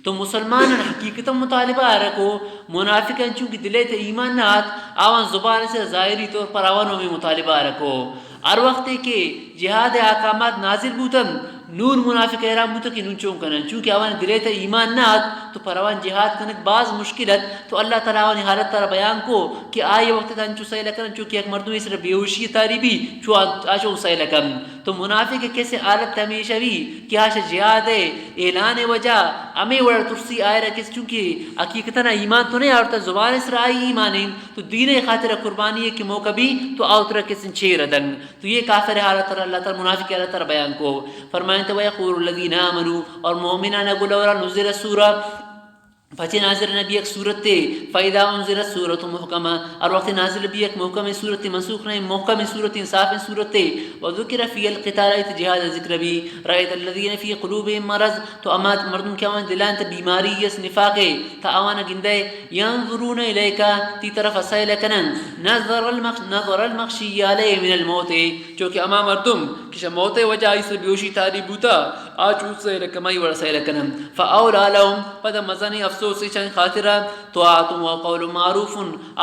A: تو مسلمان حقیقت مطالبہ رکھو منافقان چونکہ دلیت ایمان نات آوان زبان سے ظاہری طور پر آوانوں میں مطالبہ رکھو ہر وقت کہ جہاد احکامات نازل بودن نور منافق احرام بوتا کہ نون چون کنن چونکہ آوان دلیتا ایمان نات تو پر آوان جہاد کنک بعض مشکلت تو اللہ تعالیٰ آوان حالت تارا بیان کو کہ آئے وقت تان چو سائلہ کنن چونکہ ایک مردمی صرف بیوشی تاری بھی چو آشو سائلہ کن تو منافق کیسے حالت ہمیشہ بھی کہ آشا جہاد ہے اعلان وجہ ہمیں وڑا ترسی آئے رہا کس چونکہ حقیقتاً ایمان تو نہیں آرتا زبان اس رہا ایمان ہے تو دین خاطر قربانی ہے کہ موقع بھی تو آوترہ کسن چھے ردنگ تو یہ کافر حالت تارا اللہ تعالیٰ منافق حالت تارا بیان کو فرمائیں وَيَقُولُ الَّذِينَ آمَنُوا اور مومنان گلورا نزل سورہ پچھے نازل نبی ایک صورت تے فَإِذَا أُنزِلَتْ سُورَةٌ مُحْكَمَةٌ اور وقت نازل نبی ایک محکم صورت منسوخ نہیں محکم صورت انصاف صورت تے وَذُكِرَ فِي الْقِتَالِ آیت جہاد ذکر بھی رَأَيْتَ الَّذِينَ فِي قُلُوبِهِم مرض تو امات مردم کے آوان دلان تا بیماری یس نفاقے تا آوانا گندے ينظرون إليك تی طرف اسائل کنن نظر المخشی علیہ من الموت چونکہ اما مردم کشا موت وجہ اس بیوشی تاری بوتا آج اس سے لکمائی ورہ سائل کنن فَأَوْلَا لَهُمْ پدا مزانی افسوس چند خاطرہ تو آتم وقول معروف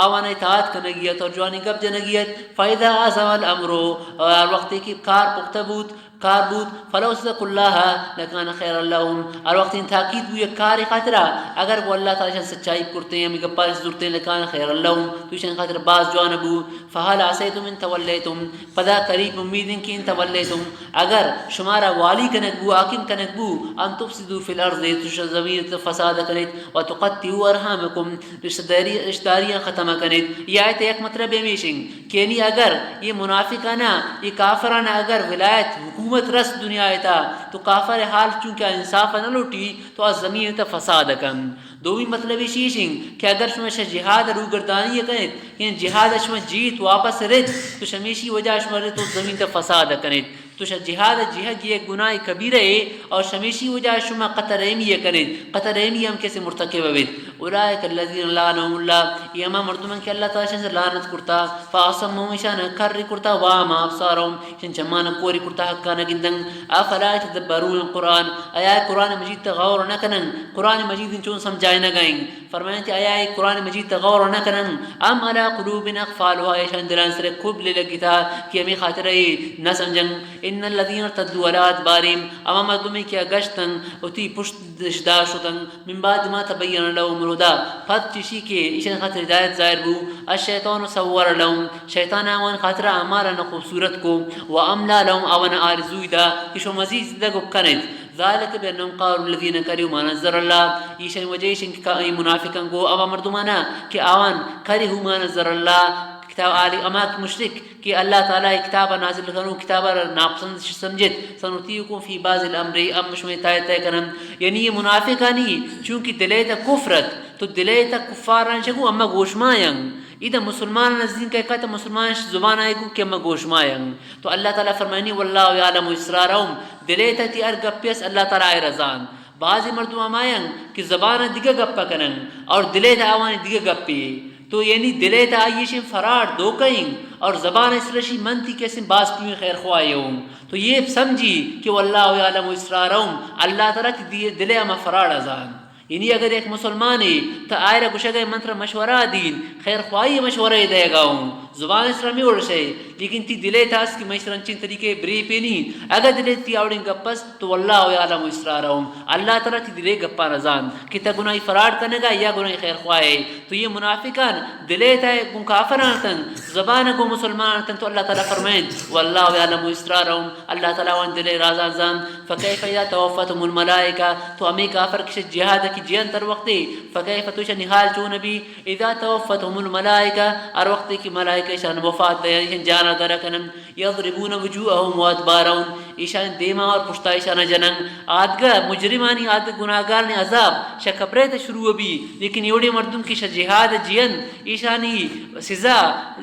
A: آوان اطاعت کنگیت اور جوانی گب جنگیت فَإِذَا عَزَمَ الْأَمْرُ اور وقت کی کار پختبوت کار بود فلو صدق اللہ لکان خیر اللہم اور وقت ان تاکید بھی ایک کاری خاطرہ اگر وہ اللہ تعالیٰ شان سچائی کرتے ہیں ہمیں گپار سے ضرورتے ہیں لکان خیر اللہم تو شان خاطر باز جوانبو فحال عصیتم ان تولیتم پدا قریب امیدن کی ان تولیتم اگر شمارا والی کنکبو حاکم کنکبو ان تفسدو فی الارض تو زمین فساد کنید و تقتیو ارحامکم رشتداریاں ختم کنید یہ آیت ایک مطلب ہمیشن کہ یعنی اگر یہ منافقانہ یہ کافرانہ اگر ولایت حکومت رس دنیا تا تو کافر حال چونکہ انصاف نہ لوٹی تو از زمین تا فساد کن دومی مطلب شیشنگ کہ اگر شما جہاد روگردانی کنید یعنی جہاد شما جیت واپس رد تو شمیشی وجہ شما رد تو زمین تا فساد کنید تو جہاد جہاد یہ گناہ کبیرہ ہے اور شمیشی وجہ شما قطر ایمی کنید قطر ایمی ہم کیسے مرتکب ہوئے اولئک الذین لعنهم اللہ یہ اما مردمان کہ اللہ تعالی سے لعنت کرتا فاصموا شان کر کرتا واما ابصارهم شان چمان کوری کرتا حقا نگندن افلا تدبرون القرآن آیا قرآن مجید غور نہ کنن قرآن مجید چون سمجھائے نہ گئیں فرمائیں کہ آیا قرآن مجید غور نہ کنن ام علی قلوب اقفالها شان دلان سر خوب لگتا کہ ہمیں خاطر نہ سمجھن ان الذين ارتدوا على ادبارهم اما مردمی کیا گشتن اتی پشت دشدا شدن من بعد ما تبین لهم الهدى پس چیشی کے ایشن خاطر ہدایت ظاہر بو الشیطان سور لهم شیطان آوان خاطر امارا خوبصورت کو واملا لهم آوان آرزوی دا کشو مزید زدگو کند ذالک بینهم قالوا الذين كرهوا ما نزل الله ایشن وجیشن کہ منافقان گو اما مردمانا کہ آوان کرهوا ما نزل الله کتاب علی اماک مشرک کہ اللہ تعالیٰ کتاب نازل کروں کتاب ناپسند سمجھت سنرتیکم فی بعض الامر ام مشمع تائے کرن یعنی یہ منافقانی چونکہ دلیتا کفرت تو دلیتا کفاران شکو اما گوشمائیں ادھر مسلمان نزدین کا کہتا مسلمان زبان آئے گو کہ میں گوشمائیں تو اللہ تعالیٰ فرمانی واللہ یعلم اسرارہم دلیتا تی ارگپیس اللہ تعالیٰ آئے رضان بعضی مردم آمائیں کہ زبان دیگا گپا کنن اور دلیتا آوانی دیگا گپی تو یعنی دلیتا آئیشن فرار دو کہیں اور زبان اسرشی منتی کیسے باز کیوں خیر خواہی ہوں تو یہ سمجھی کہ واللہ یعلم اسرارہم اللہ تعالیٰ تی دلے اما فرار ازان یعنی اگر ایک مسلمان ہے تو آئرہ گوشگئے منتر مشورہ دین خیر خواہی مشورہ دے گا ہوں زبان اسرہ میں اڑ شئے لیکن تی دلے تھا اس کی مشرنچین طریقے بری پینی اگر دلے تی آوڑیں گپس تو واللہ یعلم اسرارہم اللہ تعالیٰ تی دلے گپا نزان کہ تا گناہی فرار کرنے گا یا گناہی خیر خواہی تو یہ منافقان دلے تھا گن کافران تن زبان کو مسلمان تن تو اللہ تعالیٰ فرمائیں واللہ یعلم اسرارہم اللہ تعالیٰ وان دلے رازان زان فکیف اذا توفتهم الملائکہ تو ہمیں کافر کش جہاد کی جیان تر وقتی فکیف توشا نحال چون بھی اذا توفتهم الملائکہ ار وقتی کی ملائکہ شان وفات دے جانا درکنن یضربون وجوہهم وادبارهم ایشان دیما اور پشتا ایشان جنن آدگا مجرمانی آدگا گناہگار نے عذاب شکبرے تا شروع بھی لیکن یوڑی مردم کی جہاد جیان ایشانی سزا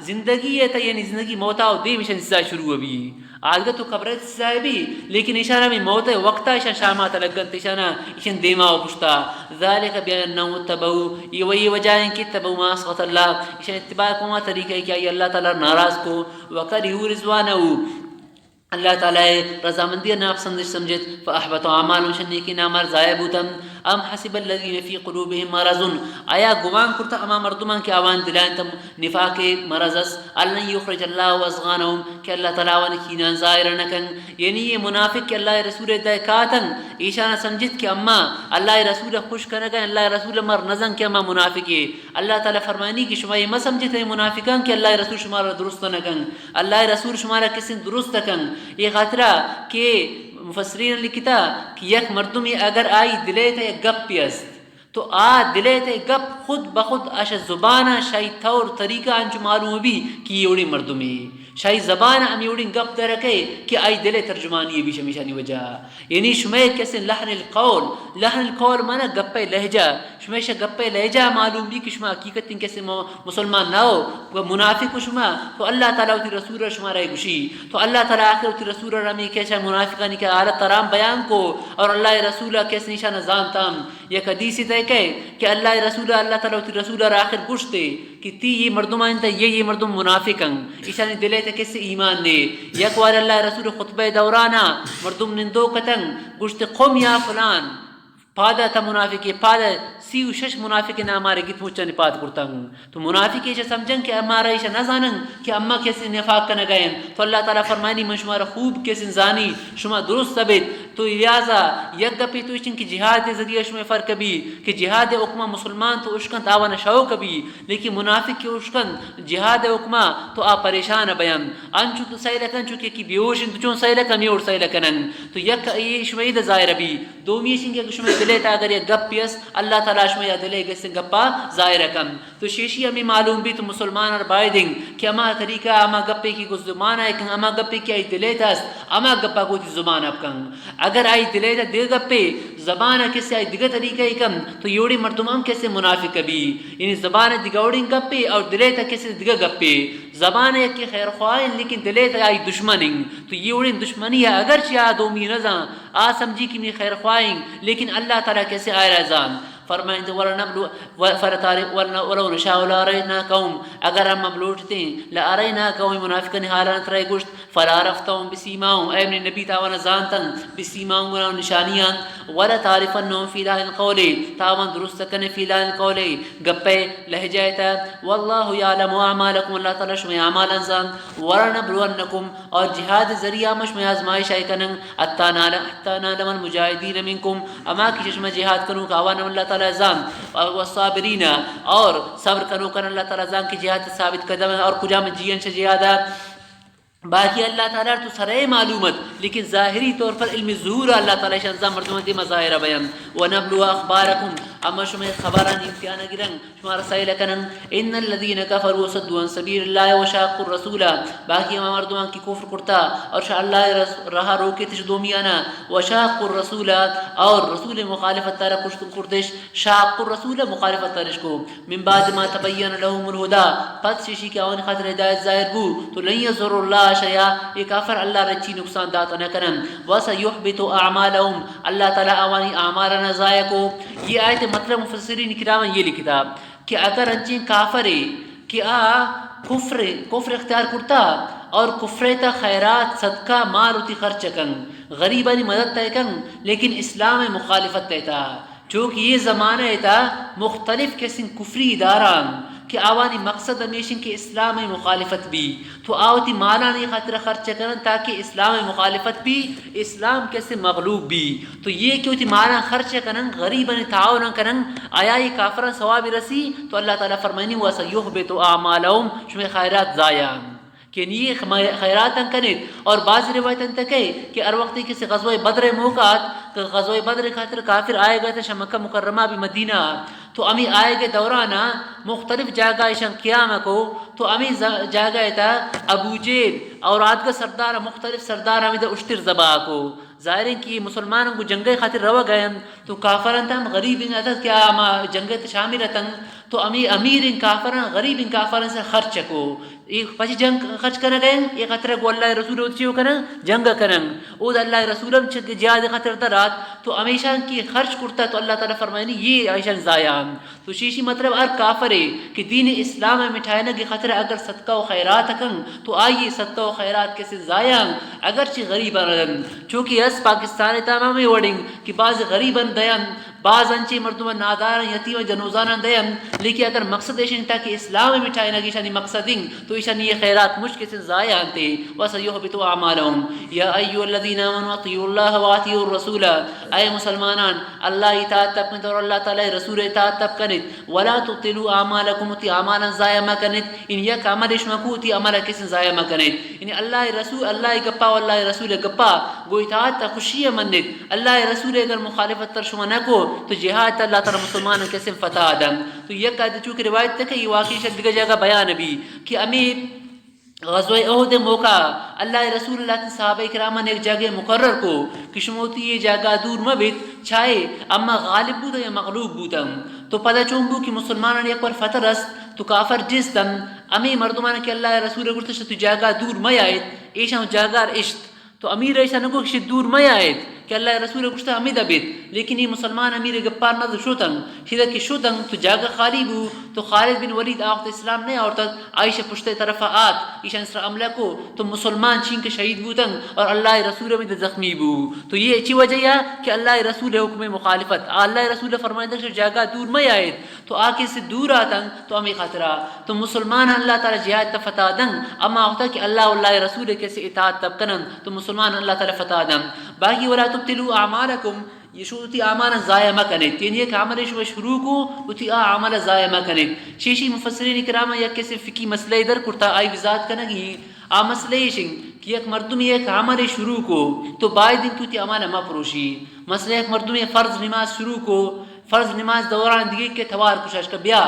A: زندگی ہے تا یعنی زندگی موتا و دیم ایشان سزا شروع بھی آدگا تو قبرے سزا بھی لیکن ایشانا میں موت وقتا ایشان شامات لگن ایشانا ایشان دیما و پشتا ذالک بیاننہم اتبعو یہ وہی وجائیں کہ اتبعو ما اسخط اللہ ایشان اتباع کو ما طریقہ ہے کہ اللہ تعالیٰ ناراض کو وَقَرِهُ رِضْوَانَهُ اللہ تعالیٰ رضامندی ناپسندش سمجھت فاحبط اعمالهم شنیکی نامر ضائع بوتم ام حسب الذین فی قلوبهم مرض آیا گمان کرتا اما مردمان کے آوان دلائن تم نفاق مرض اللہ یخرج اللہ ازغانهم کہ اللہ تعالیٰ ونکینان ظاہر نکن یعنی یہ منافق کہ اللہ رسول دائے کاتن ایشانہ سمجھت کہ اما اللہ رسول خوش کنگن اللہ رسول مر نزن کہ اما منافق ہے اللہ تعالیٰ فرمانی کہ شما یہ ما سمجھت ہے منافقان کہ اللہ رسول شمارا درست نکن اللہ رسول شمارا کسی درست کن یہ خاطرہ کہ مفسرین لکھتا کہ یک مردمی اگر آئی دلے تے گپ پیست تو دلے تے گپ خود بخود آشا زبانہ شاہی طور طریقہ انچو معلوم بھی کہ یہ اڑی مردمی شاہی زبان امی اڑی گپ دے رکھے کہ آئی دلے ترجمانی بھی شمیشانی وجہ یعنی شمیش کیسے لحن القول مانا گپے لہجہ شمیشہ گپے لہجہ معلوم بھی کہ شما حقیقت کیسے مسلمان نہ ہو منافق شما تو اللہ تعالیٰ تی رسول شما رہے گوشی تو اللہ تعالیٰ آخر تی رسول رمی کیسا منافقانی کے حالت ترام بیان کو اور اللہ رسول کیسے نشانہ زانتام یک حدیثی تے کہ اللہ رسول اللہ تعالیٰ تی رسول آخر گوشتے کہ تی یہ مردمان تا یہ مردم منافقن ایشانی دلے تے کیسے ایمان نے یک وار اللہ رسول خطبہ دورانا مردم نندو کتن گوشتے قوم یا فلان پادا تا منافقی پادا 36 منافق نے ہمارے گیت مچا نپاد کرتا ہوں تو منافق ایسا سمجھن کہ ہمارا ایسا نہ زانن کہ اما کیسے نفاق کرنے گئے تو اللہ تعالیٰ فرمانی من شمارا خوب کیسے زانی شما درست ثبت تو لہذا یک گپی تو اشن کی جہاد ذریعہ شما فرق بھی کہ جہاد حکمہ مسلمان تو اشکن تاوانا شوق بھی لیکن منافق کے اشکن جہاد حکمہ تو آپ پریشان بیان انچو تو صحیح لکن چونکہ کی بیوشن تو چون صحیح لکن میور صحیح لکنن تو یک شما اید ظاہر بھی دومی اشن کہ شما دلیتا اگر یک گپ پیس اللہ تعالیٰ شما یا دلے گسے گپا ظاہر کم تو شیشی ہمیں معلوم بھی تو مسلمان اور بائدنگ کہ اما طریقہ اما گپے کی کچھ زمان ہے کہ اما گپے کی آئی دلے تھا اما گپا کو تی زمان اب کن اگر آئی دلے تھا دل گپے زبان کیسے آئی دیگر طریقہ ہی کم تو یوڑی مردمان کیسے منافق بھی یعنی زبان دیگوڑی گپے اور دلے تھا کیسے دیگر گپے زبان ہے کہ خیر خواہن لیکن دلے تھا آئی دشمنیں تو یوڑی دشمنی ہے اگرچہ آدومی نظام سمجھی کہ میں خیر خواہن لیکن اللہ تعالیٰ کیسے آئے رضان فرمائیں ولو نشاء لأريناكم اگر ہم مبلوٹتے ہیں لأريناكم منافقن حالانت رہے گوشت فلا رفتهم بسیماهم اے من نبی تاوانا زانتن بسیماهم گناہ نشانیان ولا تعرفنهم في لحن القول تاوان درستکن في لحن القول گپے لہجائتا واللہ یعلم اعمالکم اللہ تعالی شمی اعمال انزان ولنبلونکم اور جہاد ذریعہ مشمی آزمائش آئی کنن حتی نعلم المجاہدین منکم اما کی چشم جہاد کنو کاوانا اللہ تعالی زان والصابرین اور صبر کنو کن اللہ تعالی زان کی جہاد ثابت قدم اور کجا میں جیان سے جہادا باقی اللہ تعالیٰ تو سرے معلومت لیکن ظاہری طور پر علم ظہور اللہ تعالیٰ شانزہ مردمت مظاہرہ بیان ونبلو اخبارکم اما شما خبران امتحان گرن شما رسائل کنن ان الذين كفروا وصدوا عن سبيل الله وشاقوا الرسول باقی ہم مردمان کی کفر کرتا اور شاء اللہ رہا روکے تش دومیانا وشاقوا الرسول اور رسول مخالفت تارا کشتم کردش شاقوا الرسول مخالفت تارش کو من بعد ما تبین لهم الهدى پس شیشی کے آن خاطر ہدایت ظاہر بو تو لن یضر اللہ شیئا یہ کافر اللہ رچی نقصان داتا نہ کنن وسیحبط اعمالهم اللہ تعالی اوانی اعمالنا ضائع کو. یہ آیت مطلب مفسرین کرام یہ لکھتا کہ اگر انچین کافر کہ کفر اختیار کرتا اور کفر تا خیرات صدقہ مال ہوتی خرچ کن غریبانی مدد تے کن لیکن اسلام مخالفت تے تا چونکہ یہ زمانہ تا مختلف قسم کفری اداران کہ آوانی مقصد ہمیشن کہ اسلام مخالفت بھی تو آوتی مالانی خاطر خرچ کرن تاکہ اسلام مخالفت بھی اسلام کیسے مغلوب بھی تو یہ کہ مالا خرچ کرن غریباً تعاون کرن آیا یہ کافران ثواب رسی تو اللہ تعالیٰ فرمانی وَسَيُحْبِطُ أَعْمَالَهُمْ شمع خیرات ضائعان کہ یہ خیرات کنید اور بعض روایت تک ہے کہ ہر وقت کسی غزوہ بدر موقعات کہ غزوہ بدر خاطر کافر آئے گئے تھے مکہ مکرمہ بھی مدینہ تو امی آئے گئے دورانا مختلف جگہ شان قیام کو تو امی جگہ تھا ابو جیل اور آج کا سردار مختلف سردار ہمیں اشتر زبا کو ظاہر ہے کہ مسلمانوں کو جنگے خاطر روا گئے تو کافران تھا غریب ان کیا جنگے شامل تھا تو امی امیر ان کافران غریب ان کافران سے خرچ کو ایک پچی جنگ خرچ کرنے گئے ایک خطرہ کو اللہ رسول اچھیو کرن جنگ کرن او اللہ رسولم چھتے جہاد خطر درات تو ہمیشہ کی خرچ کرتا تو اللہ تعالیٰ فرمائنی یہ عائشہ ضائعان تو شیشی مطلب ہر کافر ہے کہ دین اسلام میں مٹھائنے کی خطرہ اگر صدقہ و خیرات کن تو آئیے صدقہ و خیرات کیسے ضائعان اگرچہ غریبان رن چونکہ اس پاکستان تمام میں وڑنگ کہ بعض غریبان دیان بعض انچے مردم نادار یتیم جنوزان دیان لیکن اگر مقصد ایشن تا کہ اسلام میں مٹھائنے کی شانی مقصدیں تو ایشان یہ خیرات مشکل سے ضائع آنتے وَسَيُحْبِطُ أَعْمَالَهُمْ يَا أَيُّهَا الَّذِينَ آمَنُوا أَطِيعُوا اللَّهَ وَأَطِيعُوا الرَّسُولَ اے مسلمانان اللہ اطاعت تب کنید اور اللہ تعالی رسول اطاعت تب کنید وَلَا تُبْطِلُوا أَعْمَالَكُمْ تی اعمالا ضائع مہ کنید ان یک عمل شمکو تی عمل کس ضائع مہ کنید یعنی اللہ رسول اللہ گپا واللہ رسول گپا گو اطاعت تا خوشی منید اللہ رسول اگر مخالفت تر شما نہ کو تو جہاد اللہ تعالی مسلمان کیسے فتح آدم تو یہ کہتے چونکہ روایت تک یہ واقعی شد دیگر جگہ بیان بھی کہ امیر غزوہ احد موقع اللہ رسول اللہ کے صحابہ کرام نے ایک جگہ مقرر کو کہ شموتی یہ جگہ دور مبت چھائے اما غالب بودا یا مغلوب بودا تو پتہ چونگو کہ مسلمانوں نے ایک بار فتح رس تو کافر جس دن امی مردمان کہ اللہ رسول گرتش تو جگہ دور میں آئے ایشان جگہ اشت تو امیر ایسا نکو کہ دور میں آئے کہ اللہ رسول گشتہ امید بیت لیکن یہ مسلمان امیر گپار نظر شوتن شدہ کہ شوتن تو جاگہ خالی بو تو خالد بن ولید آخت اسلام نہیں آورتا عائشہ پشتے طرف آت ایشان اسرا عملہ کو تو مسلمان چھین کے شہید بوتن اور اللہ رسول میں زخمی بو تو یہ اچھی وجہ ہے کہ اللہ رسول حکم مخالفت اللہ رسول فرمائے کہ جاگہ دور میں آئے تو آکے سے دور آتن تو امی خاطرہ تو مسلمان اللہ تعالی جہاد تفتح دن اما آختا کہ اللہ رسول کیسے اطاعت تب کنن تو مسلمان اللہ تعالی فتح دن باقی ولا تبتلوا اعمالکم یہ شروطی اعمال ضائع مہ کنید یعنی ایک عمل شروع کو اتی اعمال ضائع مہ کنید شیشی مفسرین کرام یا کسی فقی مسئلہ در کرتا آئی وضاحت کنگی آ مسئلہ شنگ کہ ایک مردم ایک عمل شروع کو تو باید دن تو تی عمال مہ پروشی مسئلہ ایک مردم فرض نماز شروع کو فرض نماز دوران دیگے کے توار کشش کا بیا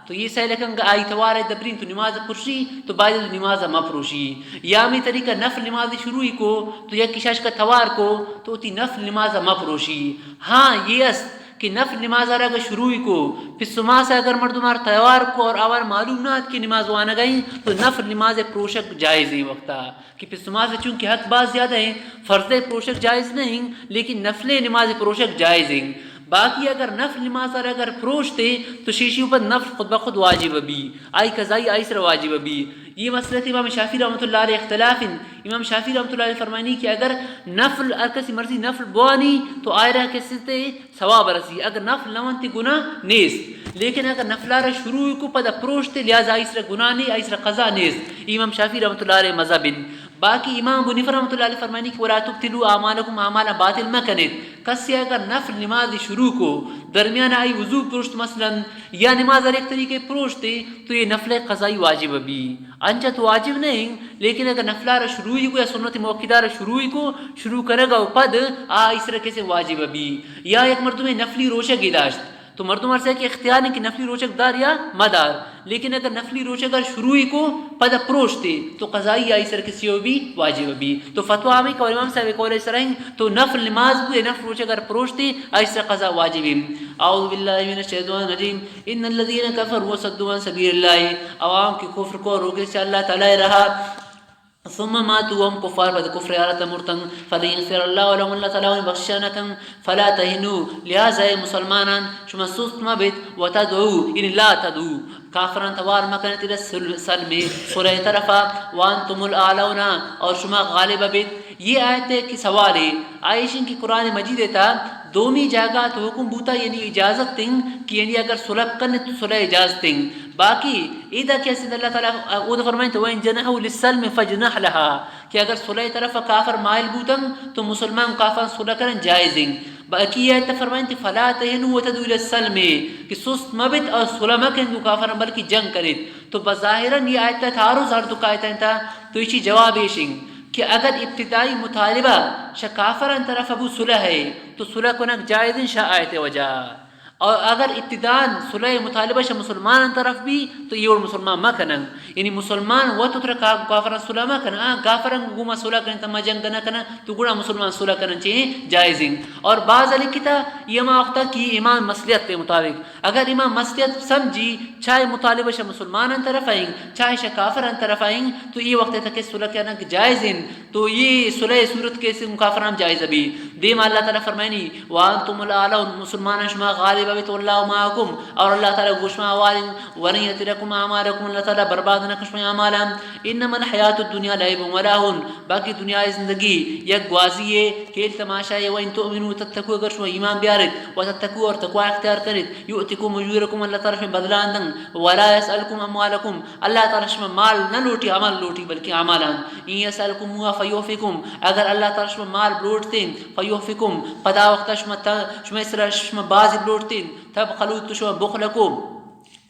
A: تو یہ سہل کنگا آئی توار ہے دبرین تو نماز پرشی تو باید نماز مپروشی یا میں طریقہ نفل نماز شروعی کو تو یا کشش کا توار کو تو تی نفل نماز مپروشی ہاں یہ است کہ نفل نماز اگر شروعی کو پھر سما سے اگر مردمار توار کو اور آوار معلوم نہ کی نماز وانا گئیں تو نفل نماز پروشک جائز ہی وقتا کہ پھر سما سے چونکہ حق باز زیادہ ہیں فرض پروشک جائز نہیں لیکن نفل نماز پروشک جائز ہیں باقی اگر نفل نماز اگر پروشتے تو شیشی اوپر نفل خود بخود واجب بھی آئی قضائی آئی سر واجب بھی یہ مسئلہ امام شافعی رحمۃ اللہ علیہ اختلاف امام شافعی رحمۃ اللہ علیہ فرمانی کہ اگر نفل کسی مرضی نفل بوانی تو آئرہ کسی تے ثواب رسی اگر نفل نوانتی گناہ نیست لیکن اگر نفلار شروع کو پدا پروشتے لہذا آئی سر گناہ نہیں آئی سر قضا نیست امام شافعی رحمۃ اللہ علیہ مذہب باقی امام ابو حنیفہ رحمۃ اللہ علیہ فرمانی کہ ولا تبتلوا اعمالکم اعمالا باطل مہ کنید کسی اگر نفل نماز شروع کو درمیان آئی وضو پروشت مثلا یا نماز ایک طریقے پروشتے تو یہ نفل قضائی واجب بھی انچہ تو واجب نہیں لیکن اگر نفلار شروعی کو یا سنت موقعدار شروعی کو شروع کرے گا پد اس طرح سے واجب بھی یا ایک مرتبہ نفلی روشہ گداشت تو مردم عرصے کے اختیار ہے کہ نفلی روچک دار یا مدار، لیکن اگر نفلی روچک اگر شروعی کو پدا پروشتے تو قضائی آئی سر کسی ہو بھی واجب بھی. تو فتویٰ آمی کا امام صاحب کو علیہ السلام تو نفل نماز بھی نفل روچک اگر پروشتے آئی سر قضا واجب. اعوذ باللہ من الشیطان الرجیم ان الذین کفروا وصدوا عن سبیل اللہ، عوام کی کفر کو روکے سے اللہ تعالی رہا ثم ماتوا وهم كفار بعد كفر حالت مرتن فلن يغفر الله لهم اللہ تعالی نے بخشانکم فلا تهنوا. لہذا مسلمانان شما سست مبت وتدعوا ان لا تدعوا کافران توار مکنت السلم صلح طرفا وانتم الاعلون اور شما غالب بت. یہ آیت کی سوال ہے عائشہ کی قرآن مجید تھا دومی جگہ تو حکم بوتا یعنی اجازت تنگ کہ یعنی اگر صلح کرنے تو صلح اجازت تنگ. باقی ایدہ کیسے اللہ تعالیٰ وہ فرمائیں تو وَإِن جَنَحُوا لِلسَّلْمِ فَجْنَحْ لَهَا کہ اگر صلح طرف کافر مائل بوتن تو مسلمان کافر صلح کرن جائزیں. باقی یہ آیت فرمائیں تو فَلَا تَهِنُوا وَتَدْعُوا إِلَى السَّلْمِ کہ سست مبت اور صلح مکن تو کافر بلکہ جنگ کریں. تو بظاہراً یہ آیت تعارض ہر دو آیتیں تھا تو اسی جواب ایشنگ کہ اگر ابتدائی مطالبہ کافران طرف ابو صلح ہے تو صلح کنک جائزیں شاہ آیت وجہ، اور اگر ابتدان صلح مطالبہ مسلمان طرف بھی تو یہ اور مسلمان ماں کنن یعنی مسلمان وہ تو کافران صلح ماں کنن کافران گوما صلح کنن تما جنگ نہ کنن تو گوڑا مسلمان صلح کنن چاہیے جائزیں. اور بعض علی کتا یہ ما وقتا کی امام مصلحت کے مطابق اگر امام مصلحت سمجھی چاہے مطالبہ مسلمان طرف آئیں چاہے کافران طرف آئیں تو یہ وقت تک صلح کرنا جائزیں تو یہ صلح صورت کے کافران جائز بھی. دیم اللہ تعالیٰ فرمائنی وانتم الاعلون مسلمان شما غالب تو اللہ معکم اور اللہ تعالیٰ گوشما والن ونیت لکم اعمالکم اللہ تعالیٰ برباد نہ کشما اعمالا. انما الحیات الدنیا لعب و لہو باقی دنیا زندگی یک گوازی ہے کھیل تماشا ہے. وان تؤمنوا تتقوا اگر شما ایمان بیارت و تتقوا اور تقوی اختیار کرت یؤتکم اجورکم اللہ تعالیٰ شما بدلان دن ولا یسألکم اموالکم اللہ تعالیٰ شما مال نہ لوٹی عمل لوٹی بلکہ اعمالا. ان یسألکموها فیوفکم اگر اللہ تعالیٰ شما مال لوٹتے فیوفکم پدا وقت شما اسرا شما باز لوٹتے تب خلوت شما بخلکم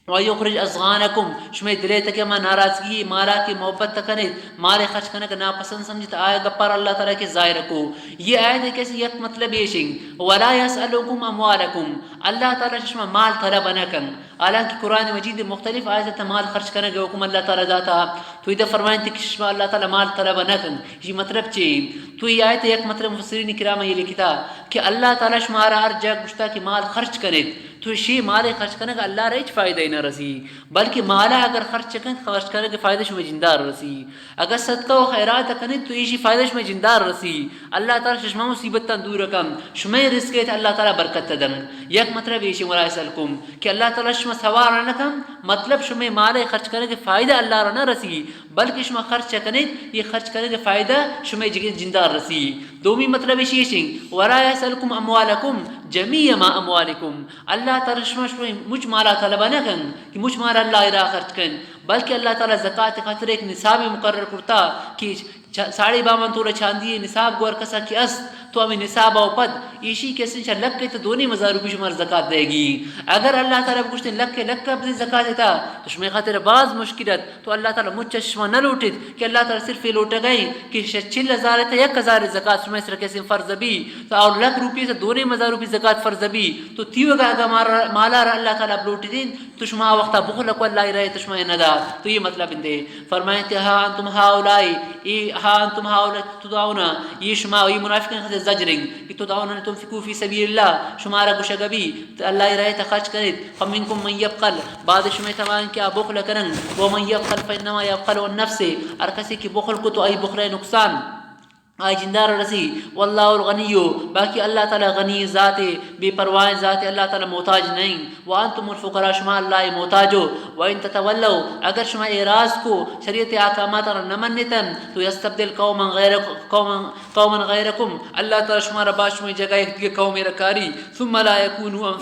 A: ویخرج اذغانکم شما دلے تک ما ناراضگی مالا کی محبت تکنے مال خرچ کرنے کا ناپسند سمجھتا آئے گپار اللہ تعالیٰ کے ظاہر کو. یہ آیت ہے کیسے یک مطلب یہ شنگ ولا یسألکم اموالکم اللہ تعالیٰ شما مال طلب نہ کن. حالانکہ قرآن مجید مختلف آیت مال خرچ کرنے کے حکم اللہ تعالیٰ داتا تو ادھر فرمائیں کہ شما اللہ تعالیٰ مال طلب نہ کن. یہ مطلب چاہیے تو یہ آیت یک مطلب مفسرین کرام یہ لکھتا کہ اللہ تعالیٰ شمارا ہر جگہ گشتا کہ مال خرچ کرے تو شی مال خرچ کرنے کا اللہ رہے فائدہ ہی نہ رسی بلکہ مالا اگر خرچ کرنے کے فائدہ شما جندار رسی. اگر صدقہ و خیرات کرنے تو یہ فائدہ شما جندار رسی. اللہ تعالیٰ شما مصیبت دور رکم شما رزق ہے اللہ تعالیٰ برکت دن. یک مطلب یہ ولا یسألکم کہ اللہ تعالیٰ شما سوار نہ کم مطلب شما مال خرچ کرنے کے فائدہ اللہ را نہ رسی بلکہ شما خرچ کرنے یہ خرچ کرنے کے فائدہ شما جندار رسی. دومی مطلب یہ شنگ ولا یسألکم اموالکم جمیع ما اموالکم اللہ تعالیٰ شما مجھ مالا طلبہ نہ کن کہ مجھ مالا اللہ را خرچ کن بلکہ اللہ تعالیٰ زکاة خاطر ایک نصاب مقرر کرتا کہ 52 تولہ چاندی نصاب گور کسا کی است تو ہمیں نصاب او پد ایشی کیسے انشاء لگ کے تو 2,000 روپی شمار زکاة دے گی. اگر اللہ تعالیٰ کچھ نے لگ کے اپنی زکاة دیتا تو شما خاطر بعض مشکلت تو اللہ تعالیٰ مجھ شما نہ لوٹت کہ اللہ تعالیٰ صرف یہ لوٹا گئیں کہ 6,000 تا 1,000 زکاة شما اس رکھے سے فرض بھی تو اور لکھ روپی سے 2,000 روپی زکاة فرض بھی تو تیو اگر مالا را اللہ تعالیٰ لوٹی دین تو شما وقتا بخل کو اللہ رہے تو شما ندا. تو یہ مطلب اندے فرمائیں کہ ہاں انتم ہاؤلائی تدعونا یہ شما یہ منافقین خاطر زجرنگ کہ تدعونا تنفقوا فی سبیل اللہ شمارا گوشہ بھی تو اللہ رہے تخرج کرت فمنکم من یبخل بعد شما تمام کیا بخل کرن ومن یبخل فانما یبخل عن نفسه ہر کسی کی بخل کو تو ای بخل نقصان آئی جندار رسی. واللہ الغنیو باقی اللہ تعالیٰ غنی ذات بے پرواہ ذات اللہ تعالیٰ محتاج نہیں. وانتم الفقراء شما اللہ محتاجو وان تتولو اگر شما اعراض کو شریعت احکامات را نمنتن تو یستبدل قوما غیرکم اللہ تعالیٰ شما را باش شما جگہ ایک دیگه قوم رکاری ثم لا یکونوا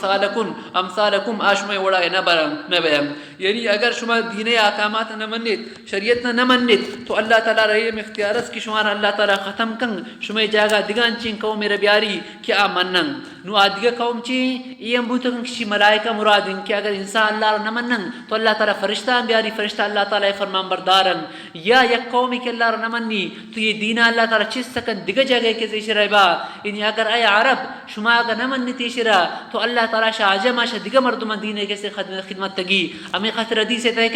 A: امثالکم آشما وڑا نہ بیم یعنی اگر شما دین احکامات نمنت شریعت نمنت تو اللہ تعالیٰ رحم اختیارس کی شما اللہ تعالیٰ ختم کن شما جاگا دگان چین قوم ربیاری کیا منن نو آدگا قوم چی یہ بوتن کسی ملائکہ مرادن کہ اگر انسان اللہ رو نمنن تو اللہ تعالیٰ فرشتہ بیاری، فرشتہ اللہ تعالیٰ فرمان بردارن. یا یک قومی کہ اللہ رو نمنی تو یہ دین اللہ تعالیٰ چیز سکن دیگا جگہ کے زیشرہ با. یعنی اگر اے عرب شما اگر نمنی تیشرہ تو اللہ تعالیٰ شاہ عجم شاہ دیگا مردمان دینے کے سے خدمت تگی. ہمیں خطر حدیث ہے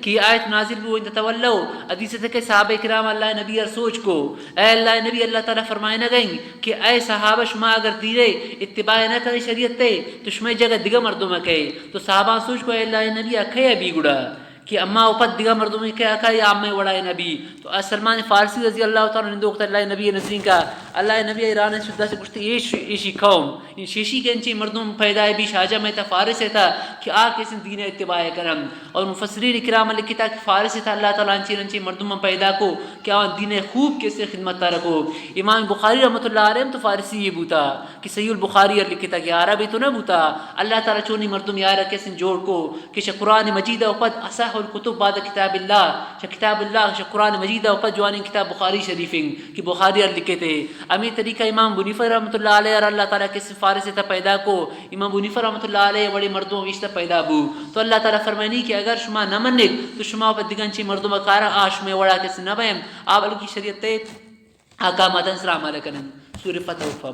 A: کہ آیت نازل بھی انت تولو حدیث ہے کہ صحابہ کرام اللہ نبی سوچ کو اے اللہ نبی اللہ تعالیٰ فرمائے نہ گئیں کہ اے صحابہ شما اگر دیرے اتباع نہ کرے شریعت تے تو شما جگہ دیگا مردوں میں کہے. تو صحابہ سوچ کو اے اللہ نبی اکھے ابھی گڑا کہ اما اوپت دیگا مردوں میں کہا کہ یا اما وڑا نبی. تو سلمان فارسی رضی اللہ تعالیٰ نے دوکتا اللہ نبی نظرین کا اللہ نبی ایران شدہ سے پوچھتے ایشی قوم ان شیشی کے انچی مردوں پیدا ہے بھی شاہجہ میں تھا فارس تھا کہ آ کیسے دین اتباع کرم. اور مفسرین کرام لکھتا کہ فارس تھا اللہ تعالیٰ انچی مردوں پیدا کو کہ آن دین خوب کیسے خدمت تا رکھو. امام بخاری رحمۃ اللہ علیہ تو فارسی یہ بوتا کہ صحیح البخاری لکھتا کہ عربی تو نہ بوتا اللہ تعالیٰ چونی مردم یارہ کیسے جوڑ کو کہ قرآن مجید اوپد اصح الکتب بعد کتاب اللہ کتاب اللہ قرآن مجید اوپد جوانی کتاب بخاری شریفنگ کہ بخاری لکھے تھے. امی طریقہ امام بنیفہ رحمۃ اللہ علیہ اور اللہ تعالیٰ کے فارس تھا پیدا کو امام بنیفہ رحمۃ اللہ علیہ بڑے مردوں ویشتہ پیدا بو. تو اللہ تعالیٰ فرمانی کہ اگر شما نہ منت تو شما پر دیگنچی مردوں کارا آش میں وڑا کیسے نہ بہم آپ کی شریعت احکامات سلام علیکم سورہ فتح.